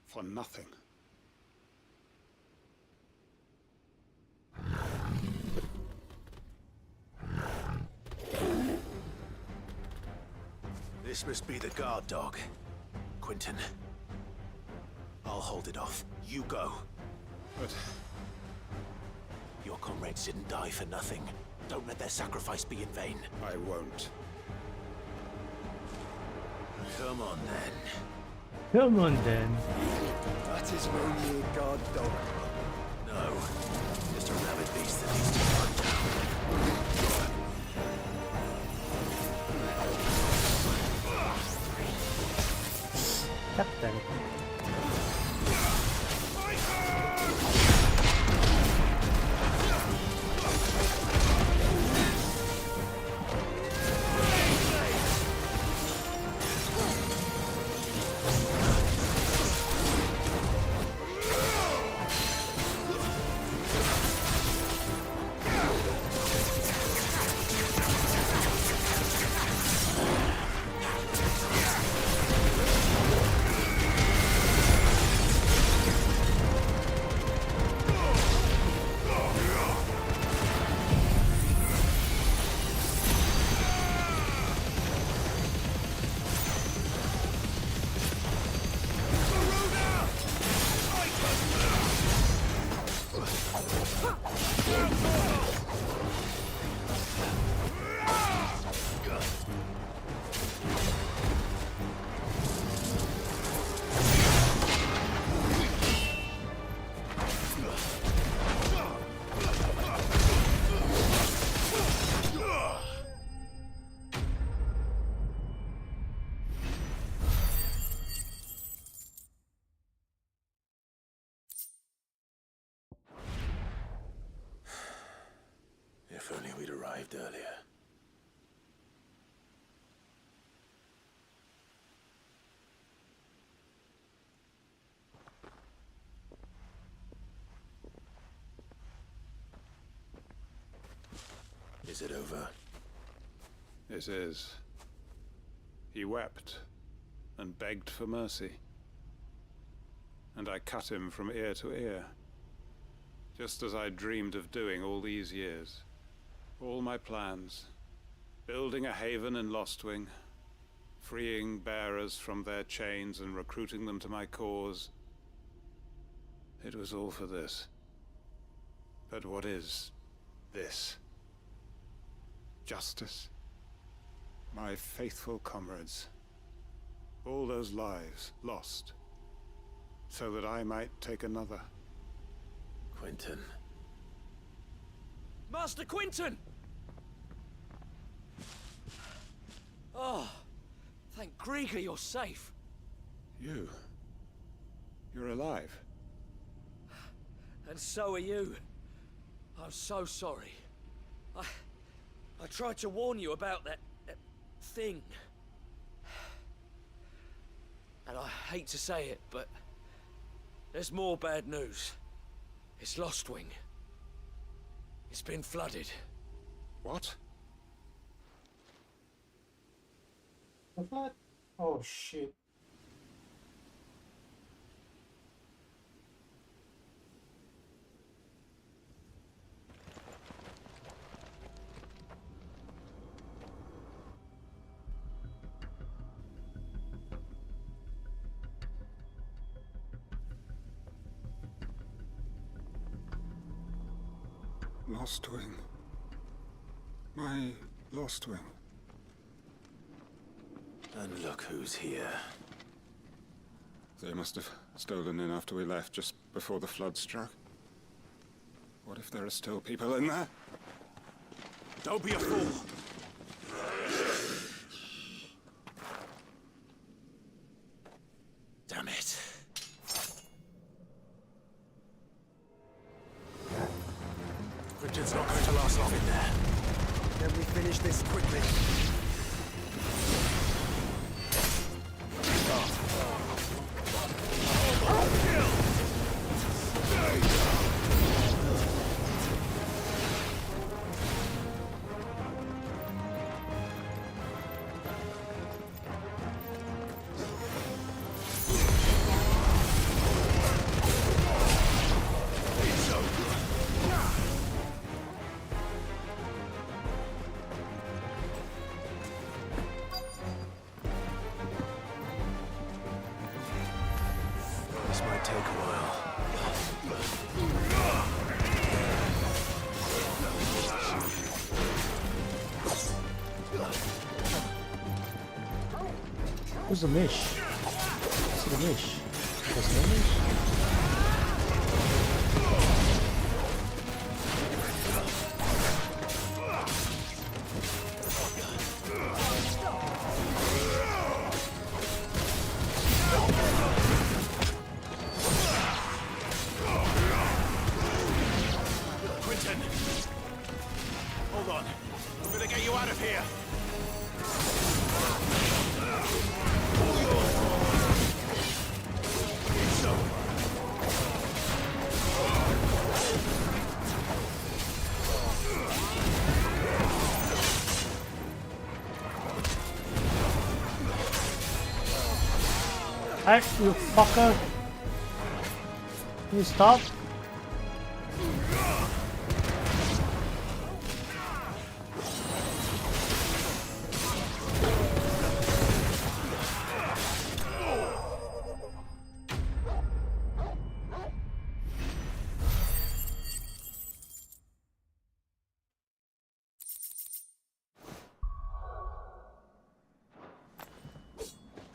For nothing. This must be the guard dog. Quentin. I'll hold it off. You go. But... your comrades didn't die for nothing. Don't let their sacrifice be in vain. I won't. Come on, then. Come on then. That is only a guard dog. No, just a rabid beast that needs to be run down. Captain. If only we'd arrived earlier. Is it over? It is. He wept and begged for mercy. And I cut him from ear to ear, just as I dreamed of doing all these years. All my plans, building a haven in Lostwing, freeing bearers from their chains and recruiting them to my cause. It was all for this. But what is this? Justice? My faithful comrades. All those lives lost, so that I might take another. Quentin. Master Quentin! Oh, thank Grieger you're safe. You're alive. And so are you. I'm so sorry. I tried to warn you about that thing. And I hate to say it, but there's more bad news. It's Lostwing. It's been flooded. What? What? Oh shit. Lostwing. My Lostwing. And look who's here. They must have stolen in after we left, just before the flood struck. What if there are still people in there? Don't be a fool! Damn it. Richard's not going to last long in there. Can we finish this quickly? This might take a while. Who's the mish? Is it a finish. Just finish. Quentin! Hold on. I'm gonna get you out of here. Hey, you fucker! Can you stop?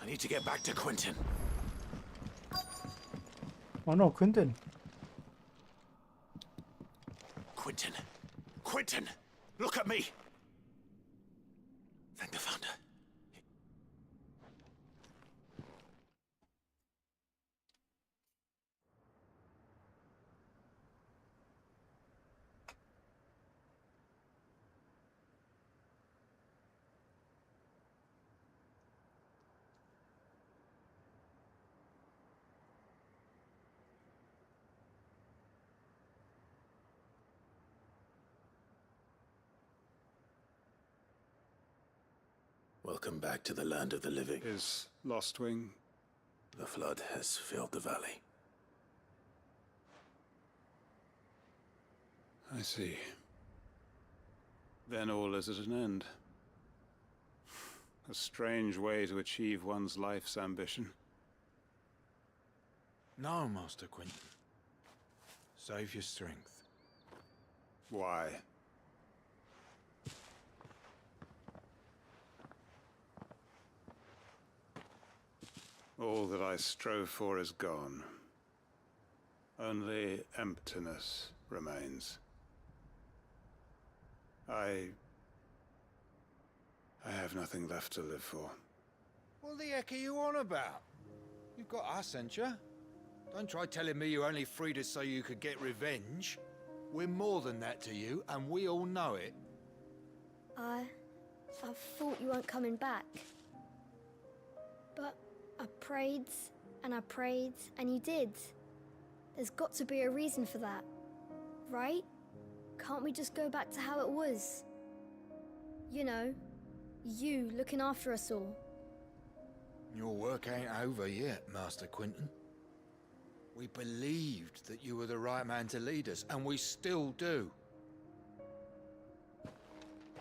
I need to get back to Quentin. Oh no, Quentin. Quentin. Quentin! Look at me! Thank the Founder. Welcome back to the land of the living. Is Lostwing? The flood has filled the valley. I see. Then all is at an end. A strange way to achieve one's life's ambition. No, Master Quentin. Save your strength. Why? All that I strove for is gone. Only emptiness remains. I have nothing left to live for. What the heck are you on about? You've got us, ain't you? Don't try telling me you only freed us so you could get revenge. We're more than that to you, and we all know it. I thought you weren't coming back. But I prayed, and you did. There's got to be a reason for that, right? Can't we just go back to how it was? You know, you looking after us all. Your work ain't over yet, Master Quentin. We believed that you were the right man to lead us, and we still do.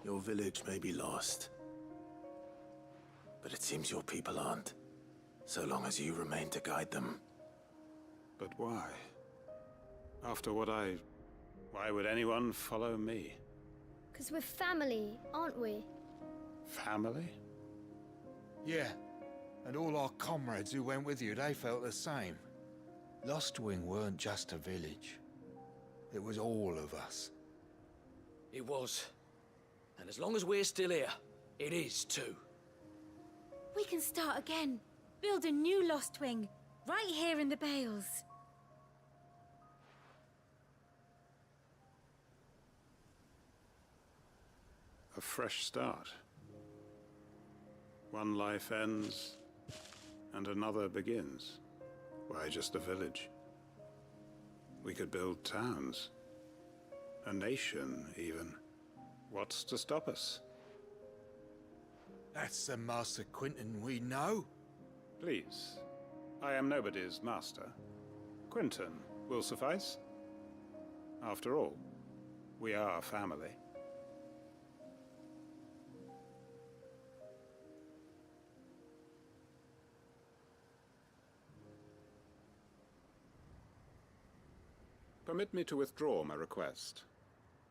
Your village may be lost, but it seems your people aren't, so long as you remain to guide them. But why? After what why would anyone follow me? 'Cause we're family, aren't we? Family? Yeah, and all our comrades who went with you, they felt the same. Lostwing weren't just a village. It was all of us. It was. And as long as we're still here, it is too. We can start again. Build a new Lostwing, right here in the Bales. A fresh start. One life ends, and another begins. Why just a village? We could build towns. A nation, even. What's to stop us? That's the Master Quentin we know. Please. I am nobody's master. Quentin will suffice. After all, we are family. Permit me to withdraw my request.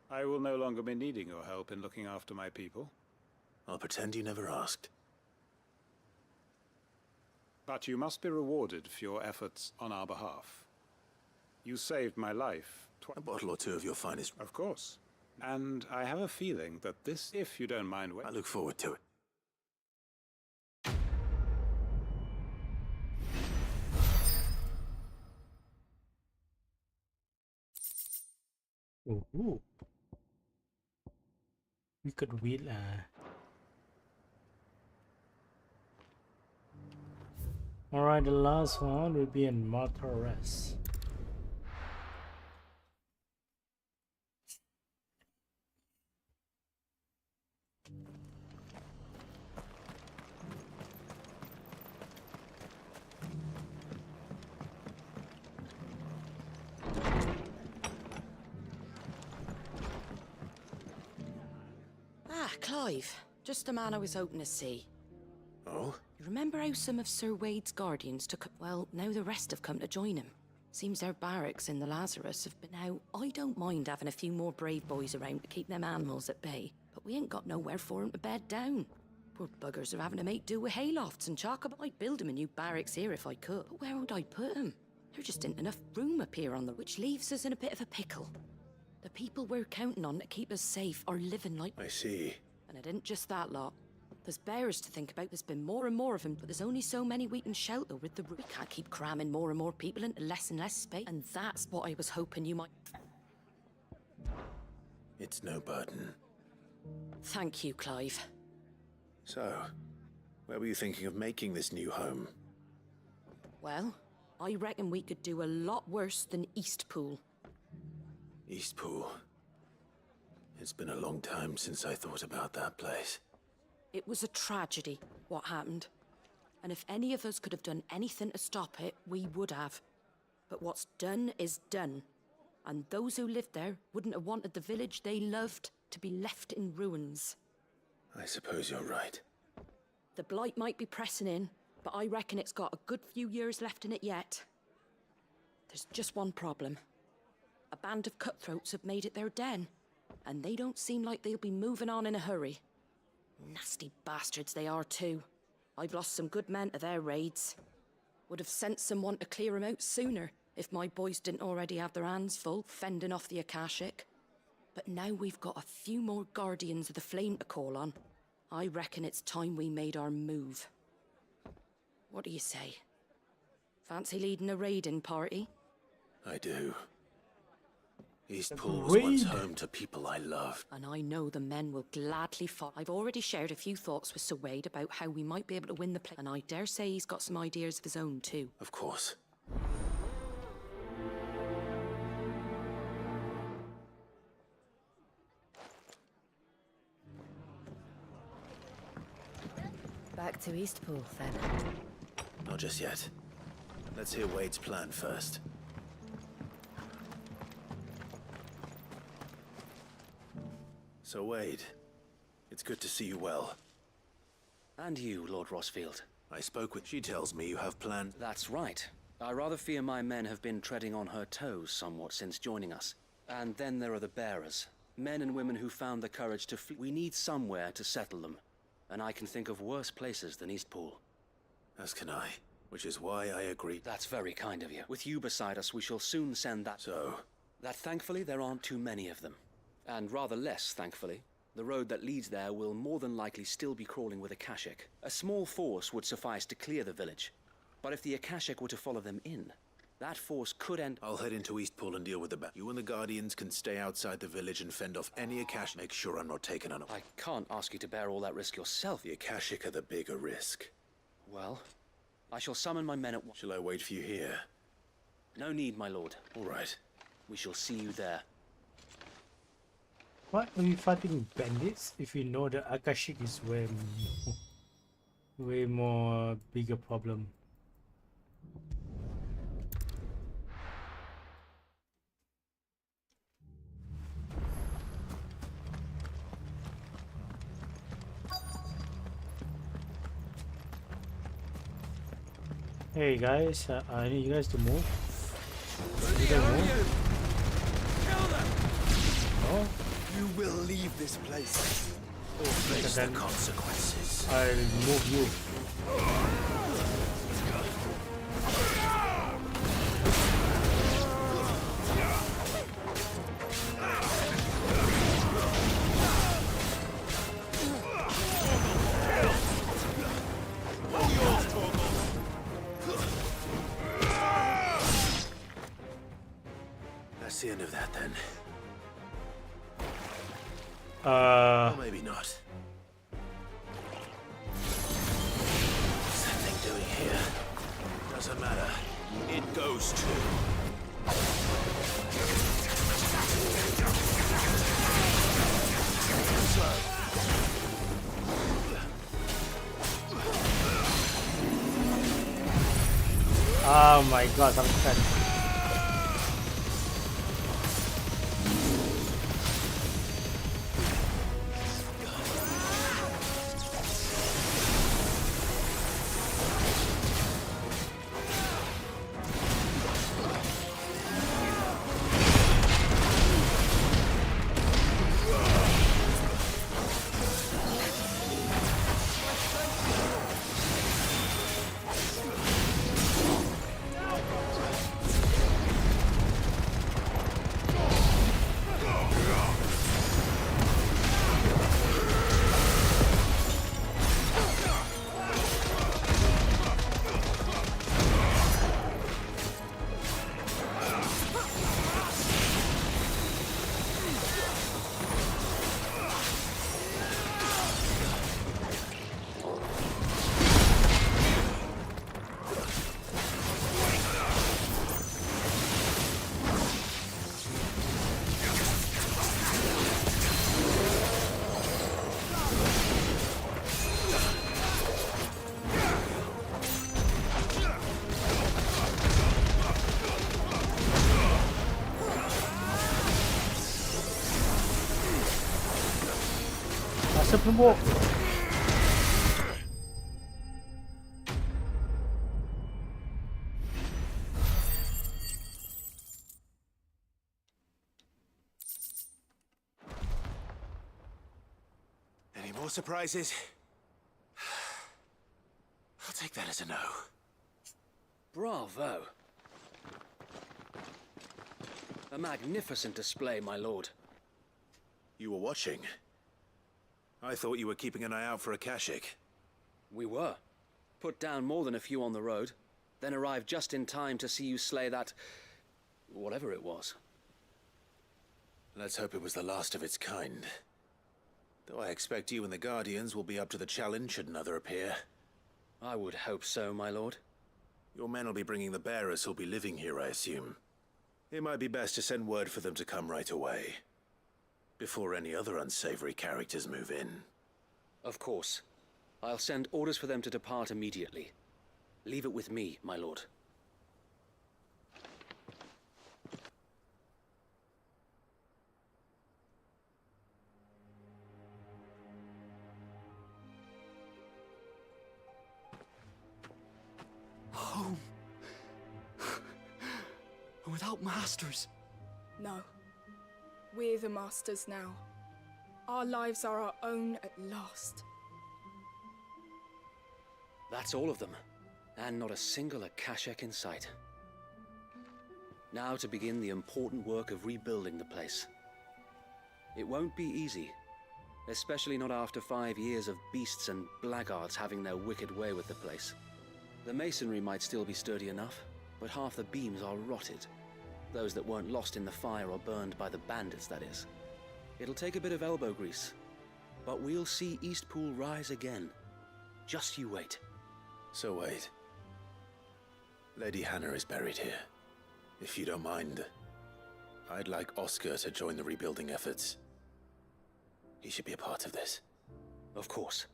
I will no longer be needing your help in looking after my people. I'll pretend you never asked. But you must be rewarded for your efforts on our behalf. You saved my life. A bottle or two of your finest. Of course. And I have a feeling that this, if you don't mind waiting. I look forward to it. Ooh. We could wheel Alright, the last one will be in Martares. Ah, Clive. Just the man I was hoping to see. Oh? You remember how some of Sir Wade's guardians took... Well, now the rest have come to join him. Seems their barracks in the Lazarus have been out. I don't mind having a few more brave boys around to keep them animals at bay, but we ain't got nowhere for 'em to bed down. Poor buggers are having to make do with haylofts and chalk. I'd build 'em a new barracks here if I could, but where would I put 'em? There just ain't enough room up here on the... Which leaves us in a bit of a pickle. The people we're counting on to keep us safe are living like... I see. And it ain't just that lot. There's bears to think about. There's been more and more of them, but there's only so many we can shelter with the... We can't keep cramming more and more people into less and less space. And that's what I was hoping you might... It's no burden. Thank you, Clive. So, where were you thinking of making this new home? Well, I reckon we could do a lot worse than Eastpool. Eastpool. It's been a long time since I thought about that place. It was a tragedy, what happened. And if any of us could have done anything to stop it, we would have. But what's done is done. And those who lived there wouldn't have wanted the village they loved to be left in ruins. I suppose you're right. The blight might be pressing in, but I reckon it's got a good few years left in it yet. There's just one problem. A band of cutthroats have made it their den, and they don't seem like they'll be moving on in a hurry. Nasty bastards they are too. I've lost some good men to their raids. Would have sent someone to clear them out sooner if my boys didn't already have their hands full fending off the Akashic. But now we've got a few more guardians of the flame to call on. I reckon it's time we made our move. What do you say? Fancy leading a raiding party? I do. Eastpool was once home to people I loved. And I know the men will gladly follow. I've already shared a few thoughts with Sir Wade about how we might be able to win the place. And I dare say he's got some ideas of his own too. Of course. Back to Eastpool, then. Not just yet. Let's hear Wade's plan first. So, Wade, it's good to see you well. And you, Lord Rossfield. I spoke with... She tells me you have planned... That's right. I rather fear my men have been treading on her toes somewhat since joining us. And then there are the bearers. Men and women who found the courage to flee. We need somewhere to settle them. And I can think of worse places than Eastpool. As can I. Which is why I agree. That's very kind of you. With you beside us, we shall soon send that... So? That thankfully there aren't too many of them. And rather less, thankfully. The road that leads there will more than likely still be crawling with Akashic. A small force would suffice to clear the village. But if the Akashic were to follow them in, that force could end... I'll head into Eastpool and deal with the bat. You and the Guardians can stay outside the village and fend off any Akashic. Make sure I'm not taken on. I can't ask you to bear all that risk yourself. The Akashic are the bigger risk. Well, I shall summon my men at once. Shall I wait for you here? No need, my lord. All right. We shall see you there. Why are we fighting bandits if you know the Akashic is way more bigger problem? Hey guys, I need you guys to move. No? You will leave this place or face the consequences. I'll move you. that then. Or maybe not. What's that thing doing here? Doesn't matter. It goes too. Oh my god, I'm stuck. September. Any more surprises? I'll take that as a no. Bravo. A magnificent display, my lord. You were watching. I thought you were keeping an eye out for a Kashik. We were. Put down more than a few on the road, then arrived just in time to see you slay that... whatever it was. Let's hope it was the last of its kind. Though I expect you and the Guardians will be up to the challenge should another appear. I would hope so, my lord. Your men will be bringing the bearers who'll be living here, I assume. It might be best to send word for them to come right away, before any other unsavory characters move in. Of course. I'll send orders for them to depart immediately. Leave it with me, my lord. Home. Without masters. No. We're the masters now. Our lives are our own at last. That's all of them. And not a single Akashek in sight. Now to begin the important work of rebuilding the place. It won't be easy. Especially not after 5 years of beasts and blackguards having their wicked way with the place. The masonry might still be sturdy enough, but half the beams are rotted. Those that weren't lost in the fire or burned by the bandits, that is. It'll take a bit of elbow grease, but we'll see Eastpool rise again. Just you wait. So wait. Lady Hannah is buried here. If you don't mind, I'd like Oscar to join the rebuilding efforts. He should be a part of this. Of course.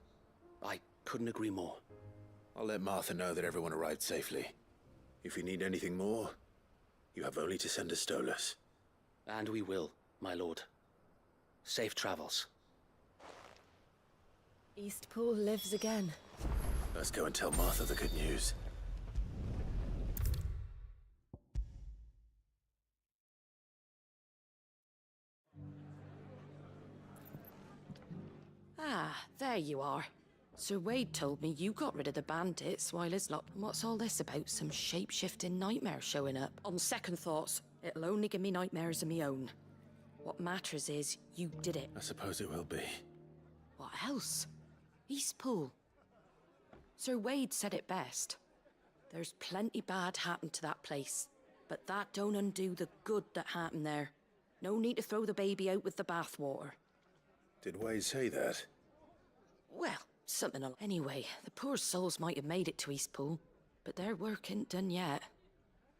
I couldn't agree more. I'll let Martha know that everyone arrived safely. If you need anything more, you have only to send a Stolas. And we will, my lord. Safe travels. Eastpool lives again. Let's go and tell Martha the good news. Ah, there you are. Sir Wade told me you got rid of the bandits while his lot... What's all this about? Some shape-shifting nightmare showing up? On second thoughts, it'll only give me nightmares of my own. What matters is, you did it. I suppose it will be. What else? Eastpool. Sir Wade said it best. There's plenty bad happened to that place, but that don't undo the good that happened there. No need to throw the baby out with the bathwater. Did Wade say that? Well, something along. Anyway, the poor souls might have made it to Eastpool, but their work ain't done yet.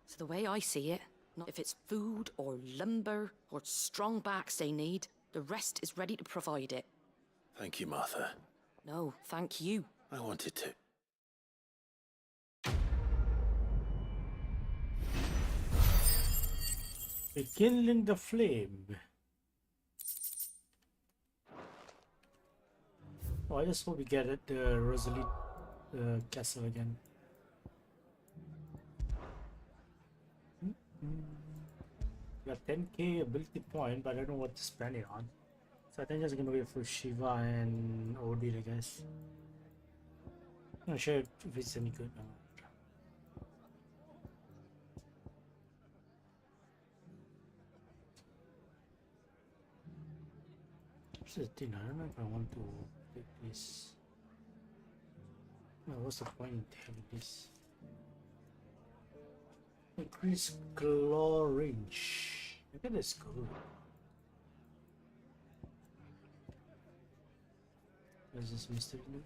So the way I see it, not if it's food or lumber or strong backs they need, the rest is ready to provide it. Thank you, Martha. No, thank you. I wanted to. Rekindling the flame. Oh, I just hope we get it, the Rosalie castle again. Got 10k ability point, but I don't know what to spend it on. So I think I'm just gonna wait for Shiva and Odin, I guess. I'm not sure if it's any good or not. What's the thing? I don't know if I want to take this. No, what's the point in having this? Increase claw range. I think that's good. There's this mystery now.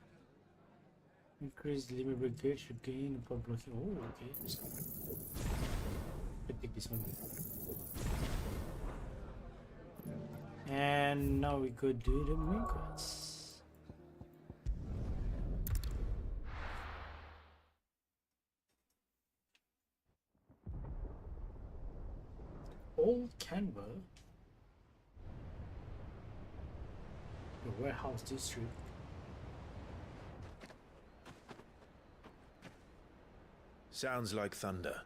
Increase limit brigade should gain upon blocking. Oh, okay. Let's go. I'll take this one. And now we could do the main quests. Old Canberra, the warehouse district. Sounds like thunder.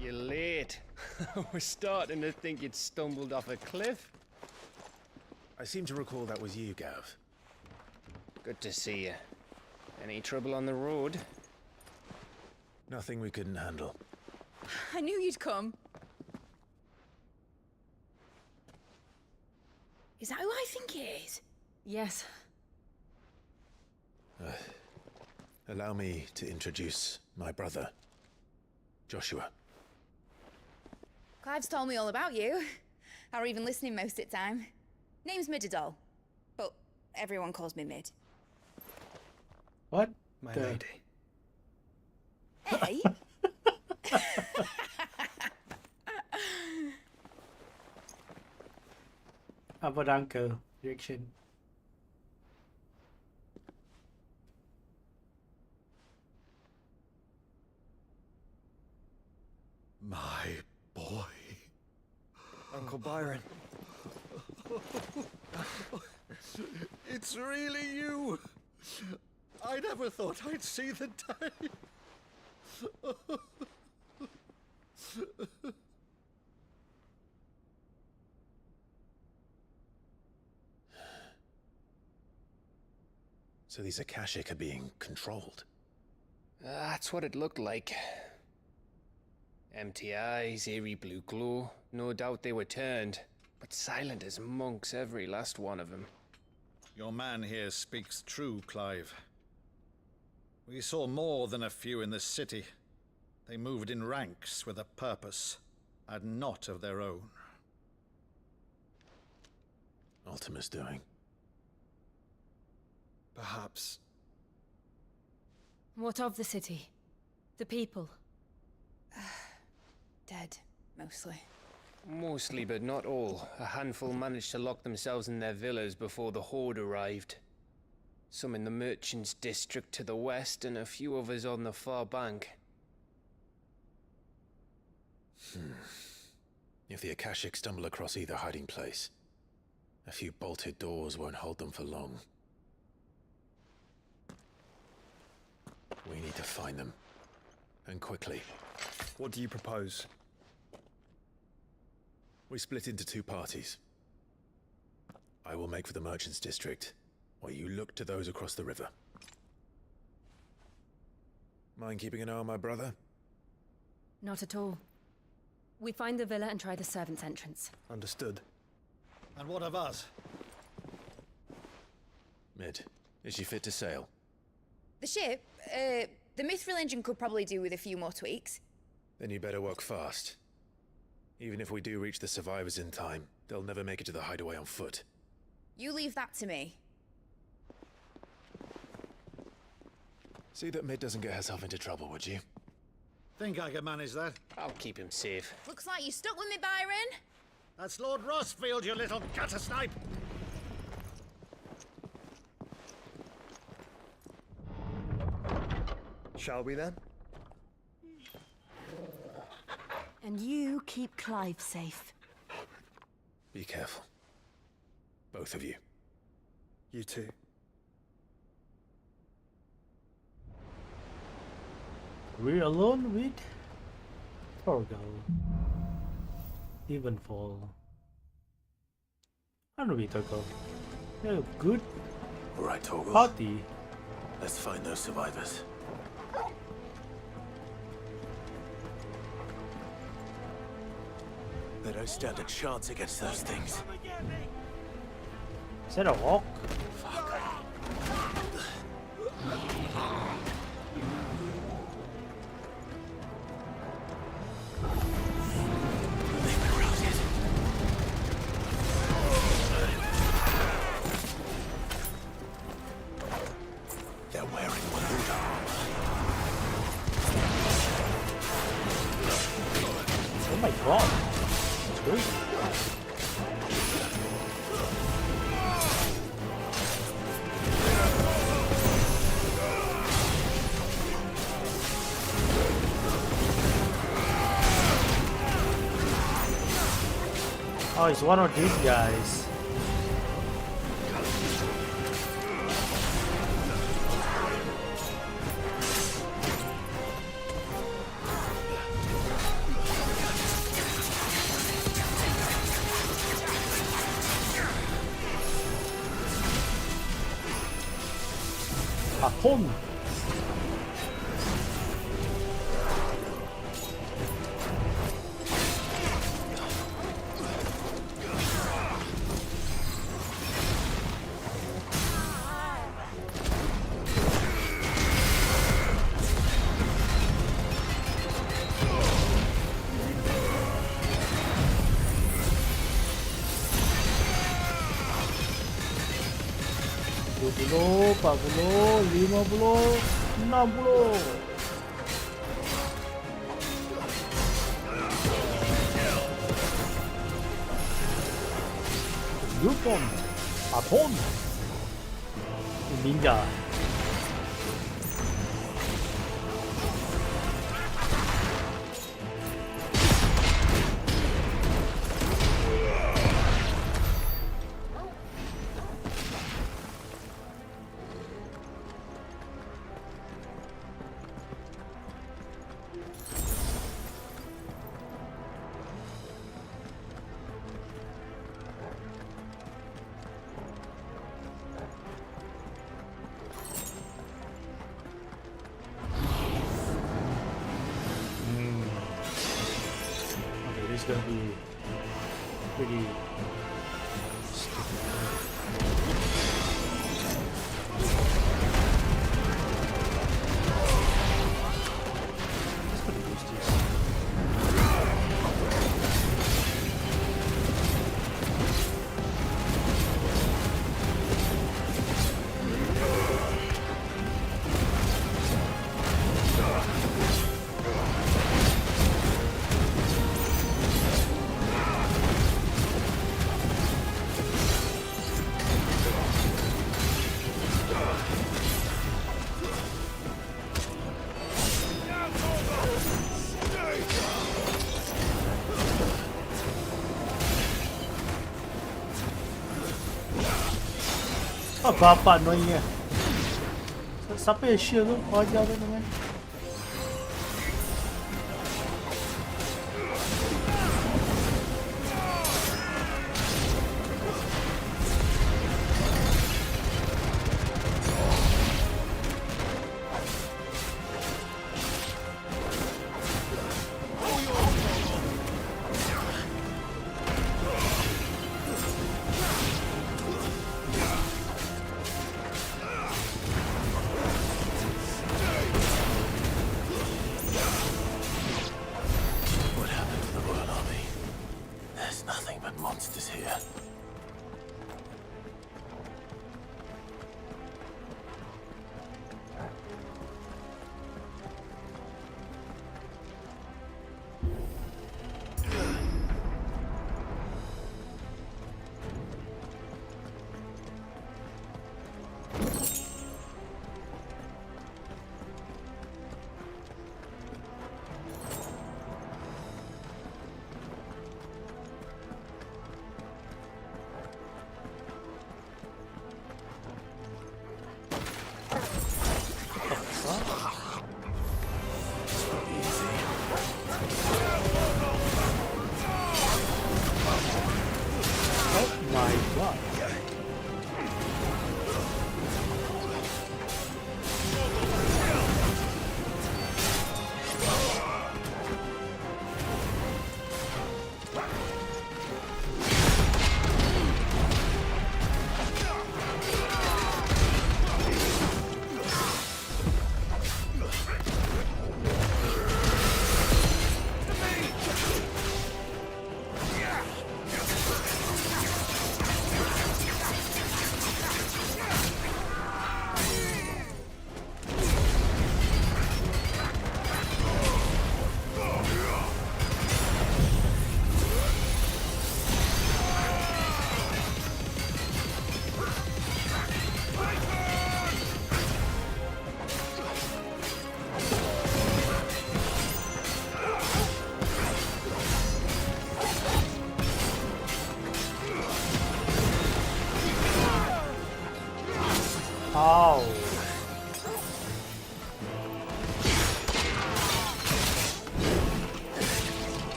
You're late. We're starting to think you'd stumbled off a cliff. I seem to recall that was you, Gav. Good to see you. Any trouble on the road? Nothing we couldn't handle. I knew you'd come. Is that who I think it is? Yes. Allow me to introduce my brother, Joshua. Clive's told me all about you. Or even listening most of the time. Name's Midadol, but everyone calls me Mid. What? My lady. Hey? How about uncle? Reaction. My boy. Uncle Byron. It's really you. I never thought I'd see the day. So these Akashic are being controlled? That's what it looked like. Empty eyes, eerie blue glow. No doubt they were turned, but silent as monks, every last one of them. Your man here speaks true, Clive. We saw more than a few in the city. They moved in ranks with a purpose, and not of their own. Ultima's doing. Perhaps. What of the city? The people? Dead, mostly. Mostly, but not all. A handful managed to lock themselves in their villas before the Horde arrived. Some in the merchants' district to the west, and a few others on the far bank. If the Akashic stumble across either hiding place, a few bolted doors won't hold them for long. We need to find them. And quickly. What do you propose? We split into two parties. I will make for the merchants' district, while you look to those across the river. Mind keeping an eye on my brother? Not at all. We find the villa and try the servants' entrance. Understood. And what of us? Mid, is she fit to sail? The ship, the mithril engine could probably do with a few more tweaks. Then you better work fast. Even if we do reach the survivors in time, they'll never make it to the hideaway on foot. You leave that to me. See that Mid doesn't get herself into trouble, would you? Think I can manage that? I'll keep him safe. Looks like you stuck with me, Byron. That's Lord Rossfield, you little gutter snipe! Shall we then? And you keep Clive safe. Be careful. Both of you. You too. We're alone with Torgal. Evenfall. I don't know with Torgal. They're a good Alright, Torgal. party. Let's find those survivors. They don't stand a chance against those things. Is that a hawk? They're wearing wood armor. Oh my god. That's crazy. Oh, it's one of these guys. Home. Puluh, 40, 50, 60. Yukon, Apon, Ninja. Gonna be pretty apa-apa annoyingnya. Siapa yang shield tu? Ajar tu namanya.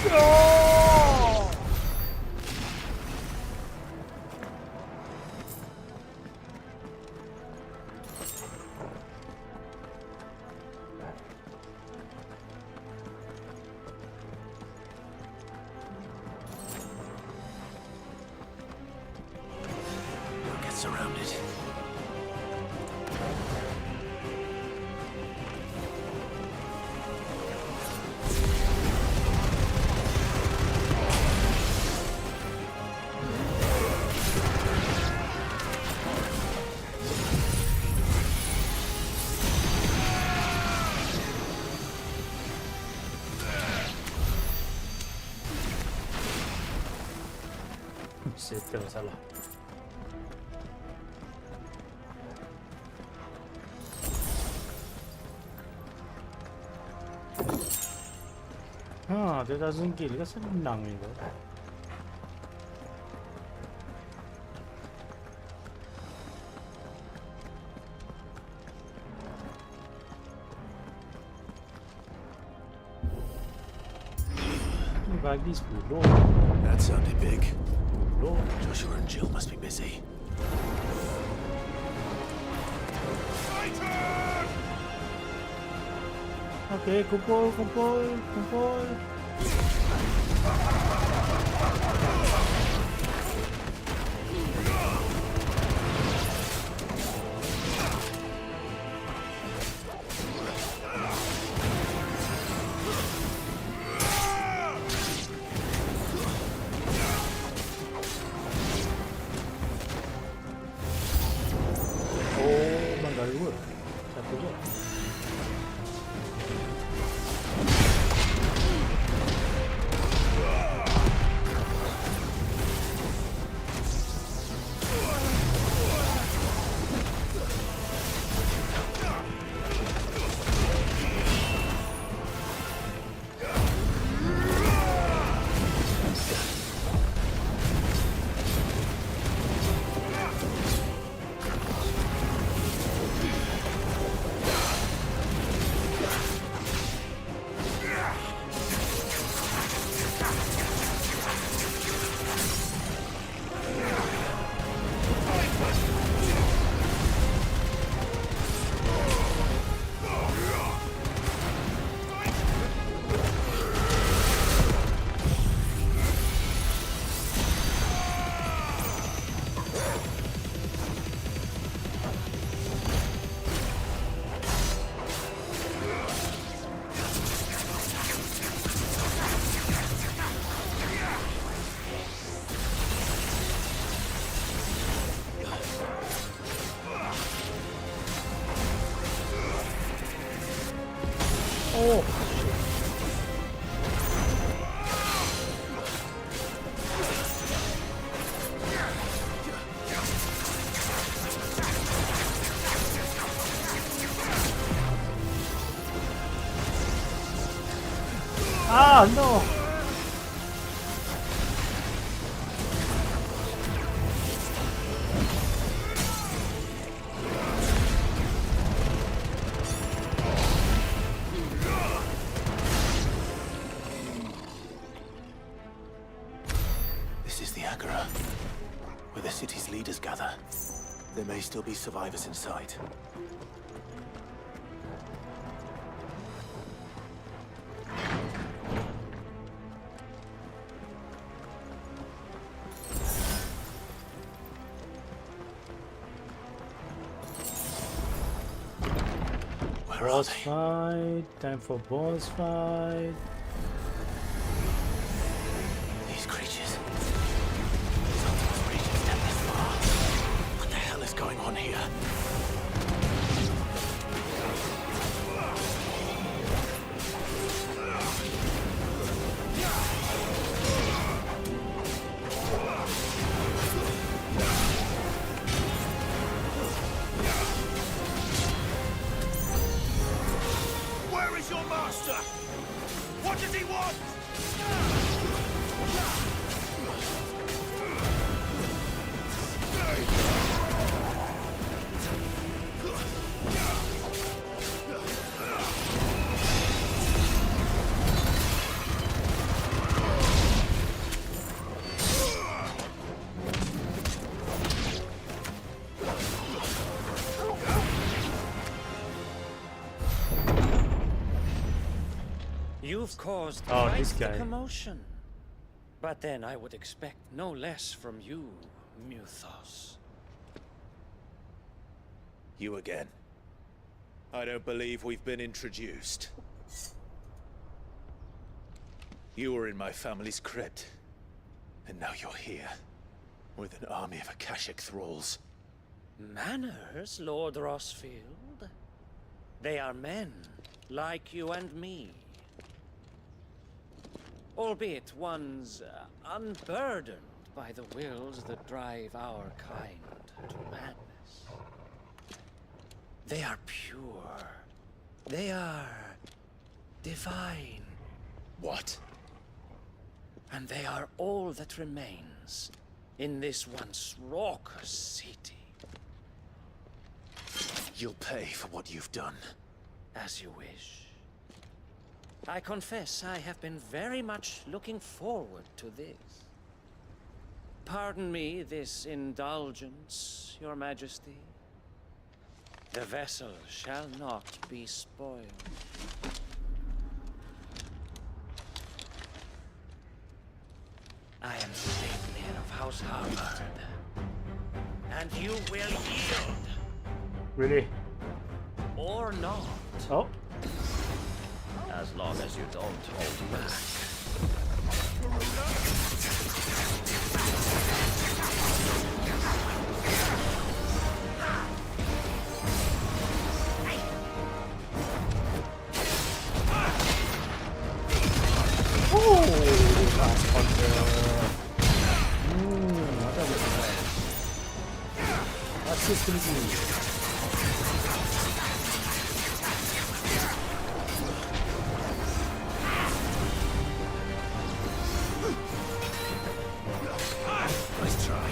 We'll get surrounded. Situ salah. Dia doesn't kill kan senang itu. Bagi 10. That sounded big. 10. Joshua and Jill must be busy. Oke, kumpul. Oh. Ah, no. Where the city's leaders gather. There may still be survivors inside. Boss fight. Time for boss fight. These creatures. Some of those creatures step this far. What the hell is going on here? Where is your master? What have caused Oh, quite this the guy. commotion. But then I would expect no less from you, Muthos. You again. I don't believe we've been introduced. You were in my family's crypt, and now you're here, with an army of Akashic thralls. Manners, Lord Rossfield? They are men, like you and me. Albeit ones unburdened by the wills that drive our kind to madness. They are pure. They are divine. What? And they are all that remains in this once raucous city. You'll pay for what you've done. As you wish. I confess I have been very much looking forward to this. Pardon me this indulgence, Your Majesty. The vessel shall not be spoiled. I am Stapler of House Harvard. And you will yield. Really? Or not. Oh. As long as you don't hold back. Last one there. That was nice. That's just easy. Nice try.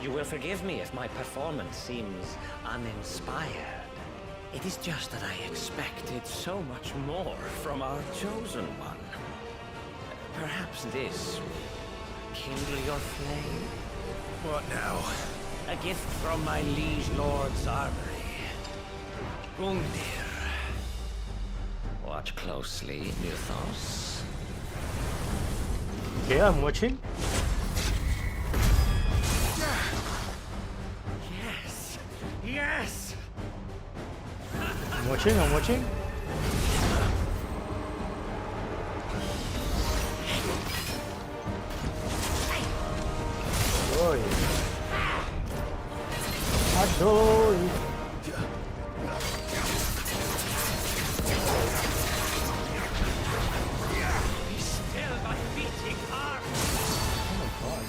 You will forgive me if my performance seems uninspired. It is just that I expected so much more from our chosen one. Perhaps this will kindle your flame? What now? A gift from my liege lord's armory. Gundir. Watch closely, Muthos. Okay, I'm watching. Yes! Yes! I'm watching. Oi. Adoy. Be still, my beating heart! Oh my god.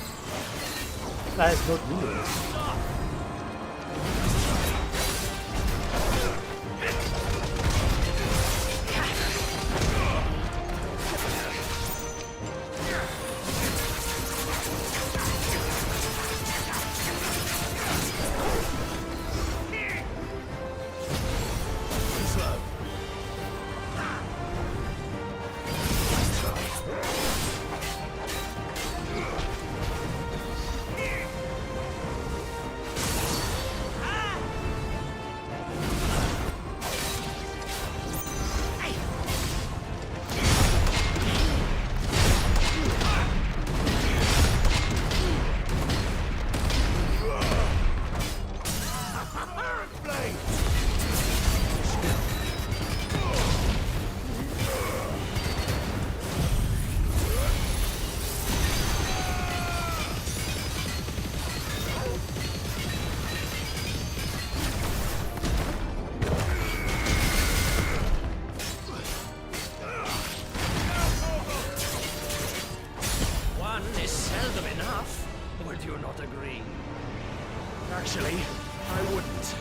That is not real. you're not agreeing. Actually, I wouldn't.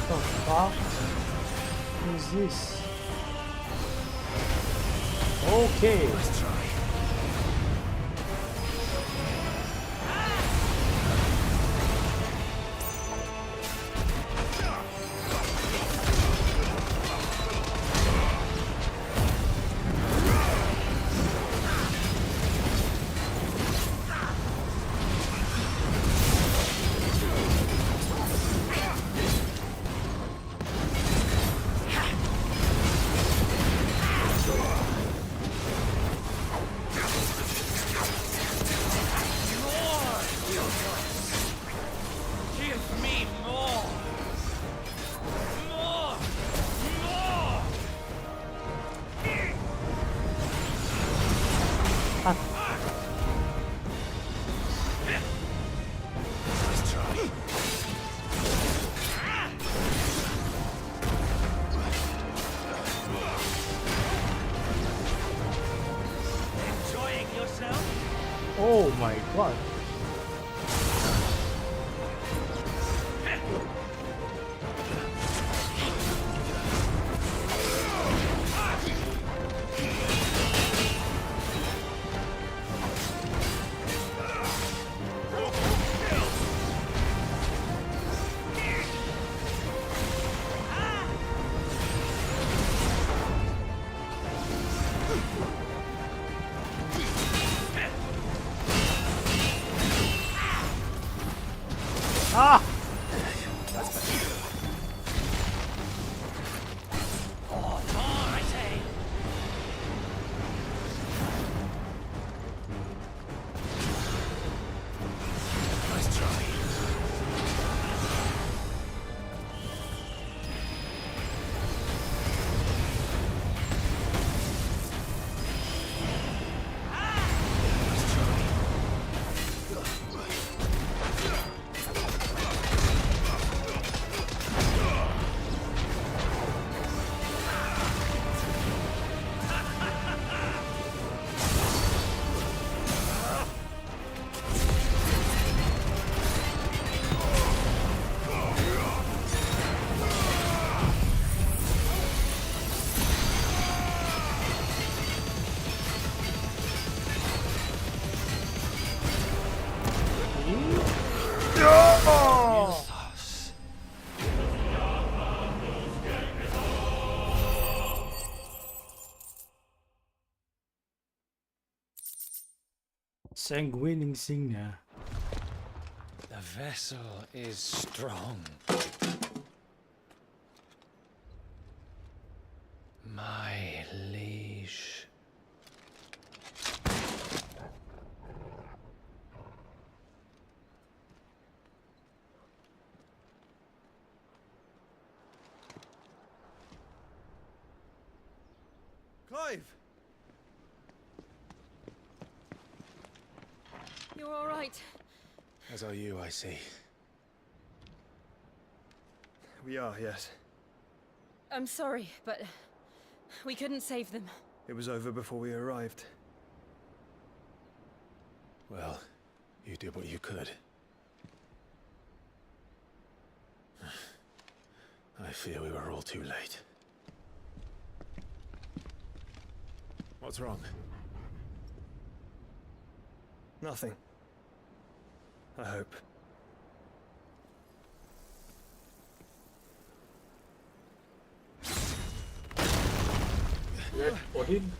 The fuck is this? Okay. Let's try. Oh my god. Ah! Nice try. Sanguining singer. The vessel is strong. My liege. Clive! You're all right. As are you, I see. We are, yes. I'm sorry, but we couldn't save them. It was over before we arrived. Well, you did what you could. I fear we were all too late. What's wrong? Nothing. I hope. Red Odin?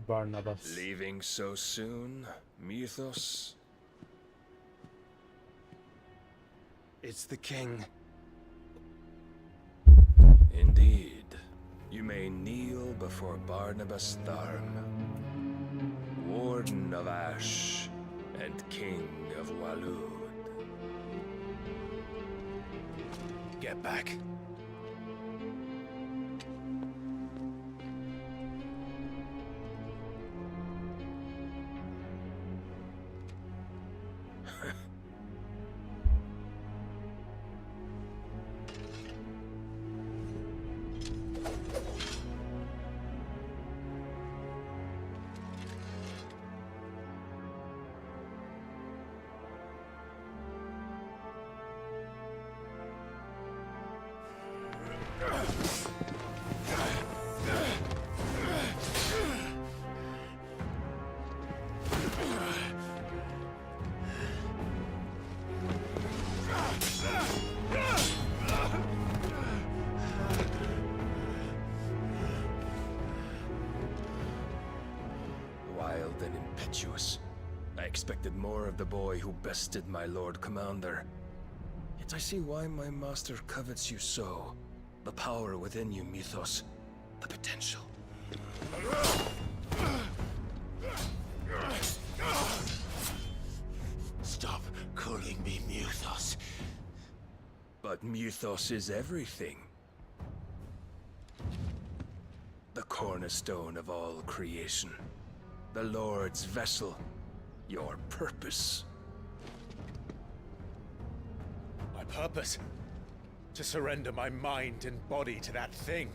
Barnabas. Leaving so soon, Mythos? It's the king. Indeed. You may kneel before Barnabas Tharm, Warden of Ash and King of Walud. Get back. Wild and impetuous. I expected more of the boy who bested my Lord Commander. Yet I see why my master covets you so. The power within you, Mythos. The potential. Stop calling me Mythos. But Mythos is everything. The cornerstone of all creation. The Lord's vessel. Your purpose. My purpose? To surrender my mind and body to that thing.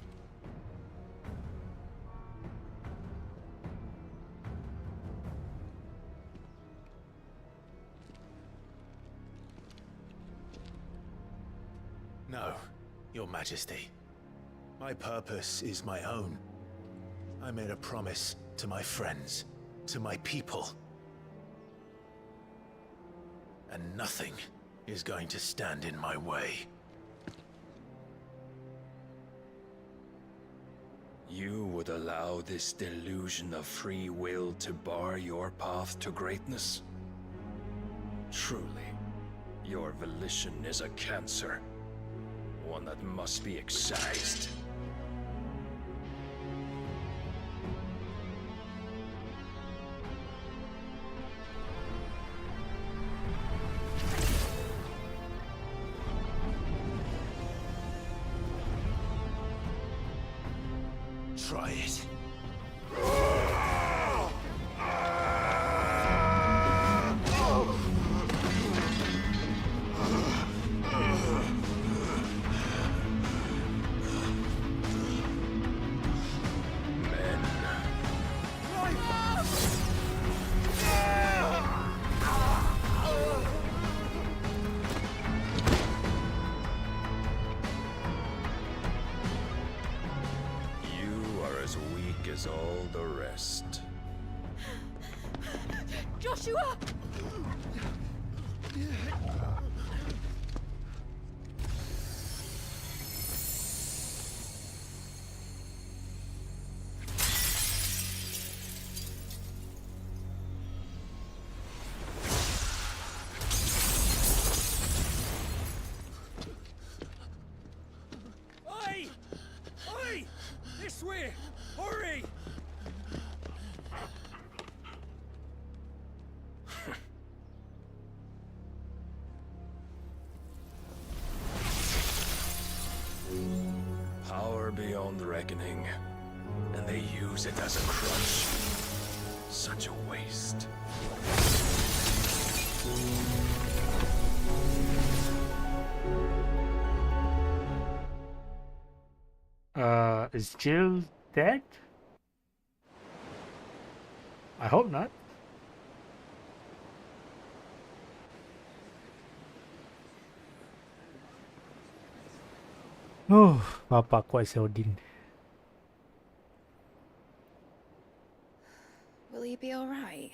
No, Your Majesty. My purpose is my own. I made a promise to my friends, to my people. And nothing is going to stand in my way. You would allow this delusion of free will to bar your path to greatness? Truly, your volition is a cancer. One that must be excised. Try it. As all the rest. Joshua! Oi! Oi! This way! Hurry! Power beyond reckoning, and they use it as a crutch. Such a waste. Is Jill dead? I hope not. Oh, Papa quite Odin. Will he be all right?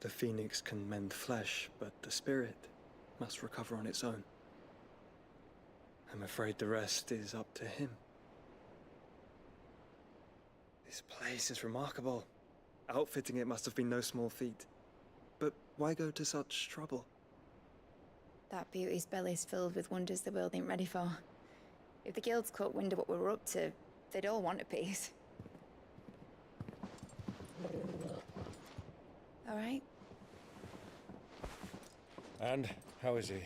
The phoenix can mend flesh, but the spirit must recover on its own. I'm afraid the rest is up to him. This place is remarkable. Outfitting it must have been no small feat. But why go to such trouble? That beauty's belly's filled with wonders the world ain't ready for. If the guilds caught wind of what we were up to, they'd all want a piece. All right? And how is he?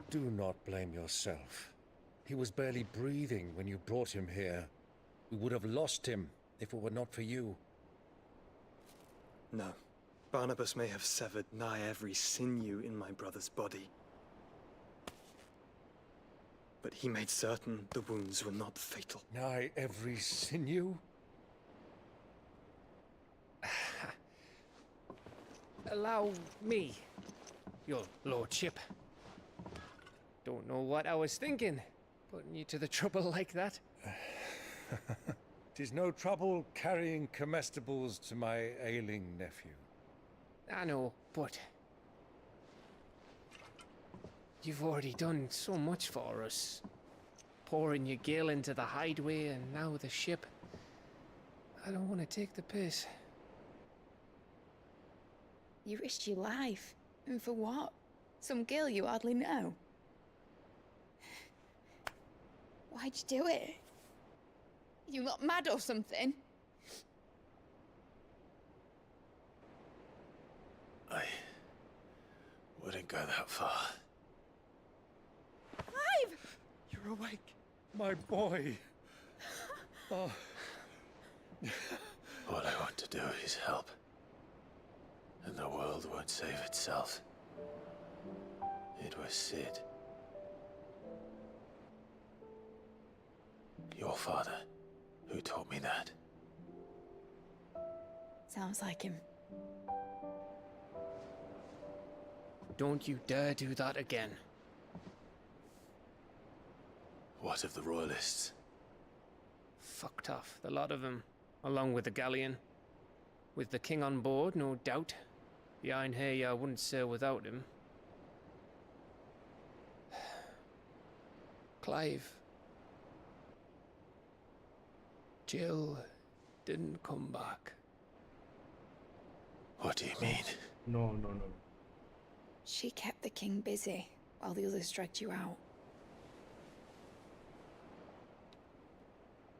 Do not blame yourself. He was barely breathing when you brought him here. We would have lost him if it were not for you. No. Barnabas may have severed nigh every sinew in my brother's body. But he made certain the wounds were not fatal. Nigh every sinew? Allow me, your lordship. Don't know what I was thinking, putting you to the trouble like that. 'Tis no trouble carrying comestibles to my ailing nephew. I know, but you've already done so much for us. Pouring your gil into the hideaway and now the ship. I don't want to take the piss. You risked your life. And for what? Some girl you hardly know. Why'd you do it? You not mad or something? I wouldn't go that far. Clive! You're awake, my boy. Oh. All I want to do is help. And the world won't save itself. It was Sid. Your father, who taught me that. Sounds like him. Don't you dare do that again. What of the Royalists? Fucked off, the lot of them, along with the galleon. With the king on board, no doubt. Behind here, I wouldn't sail without him. Clive. Jill didn't come back. What do you mean? No. She kept the king busy while the others dragged you out.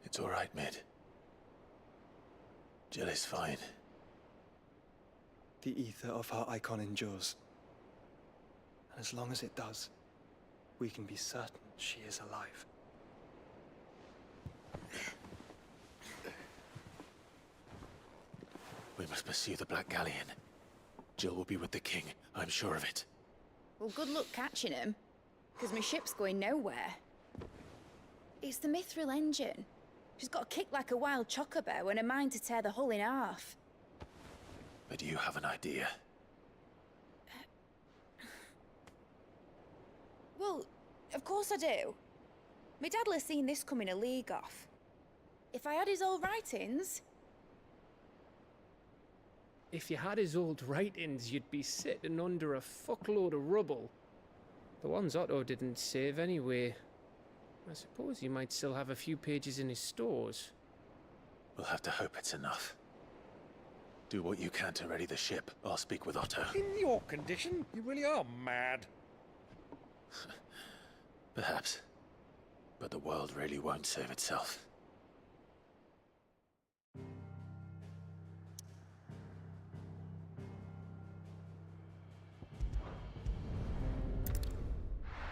It's all right, Mid. Jill is fine. The ether of her icon endures. And as long as it does, we can be certain she is alive. We must pursue the Black Galleon. Jill will be with the king, I'm sure of it. Well, good luck catching him, because my ship's going nowhere. It's the Mithril engine. She's got a kick like a wild chocobo and a mind to tear the hull in half. But you have an idea. Well, of course I do. My dad'll have seen this coming a league off. If I had his old writings... If you had his old writings, you'd be sitting under a fuckload of rubble. The ones Otto didn't save anyway. I suppose he might still have a few pages in his stores. We'll have to hope it's enough. Do what you can to ready the ship. I'll speak with Otto. In your condition, you really are mad. Perhaps. But the world really won't save itself.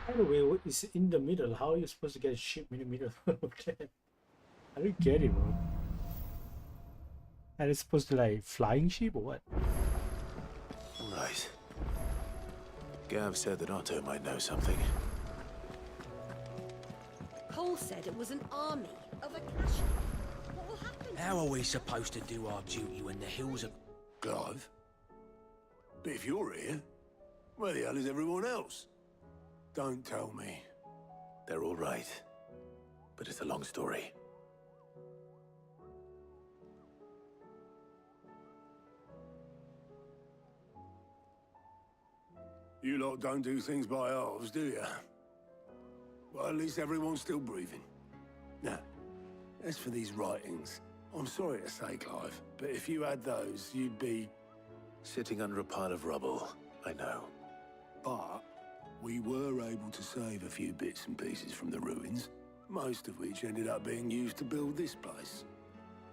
By the way, what is in the middle? How are you supposed to get a ship in the middle of that? I don't get it, bro. And it's supposed to like flying ship or what? Right. Gav said that Otto might know something. Cole said it was an army of a clash. What will happen? How are we supposed to do our duty when the hills are... Clive? But if you're here, where the hell is everyone else? Don't tell me. They're all right. But it's a long story. You lot don't do things by halves, do you? Well, at least everyone's still breathing. Now, as for these writings, I'm sorry to say, Clive, but if you had those, you'd be... Sitting under a pile of rubble, I know. But we were able to save a few bits and pieces from the ruins, most of which ended up being used to build this place.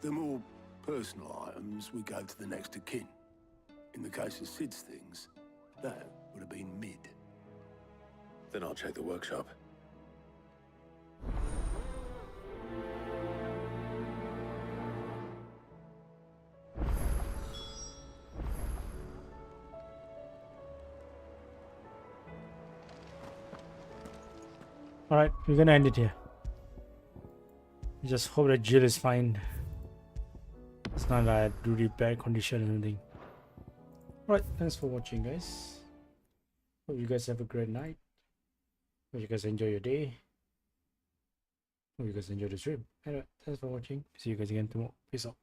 The more personal items we gave to the next of kin. In the case of Sid's things, that would have been Mid. Then I'll check the workshop. Alright, we're gonna end it here. Just hope that Jill is fine. It's not like really bad condition or anything. Alright, thanks for watching, guys. Hope you guys have a great night. Hope you guys enjoy your day. Hope you guys enjoy the stream. Anyway, thanks for watching. See you guys again tomorrow. Peace out.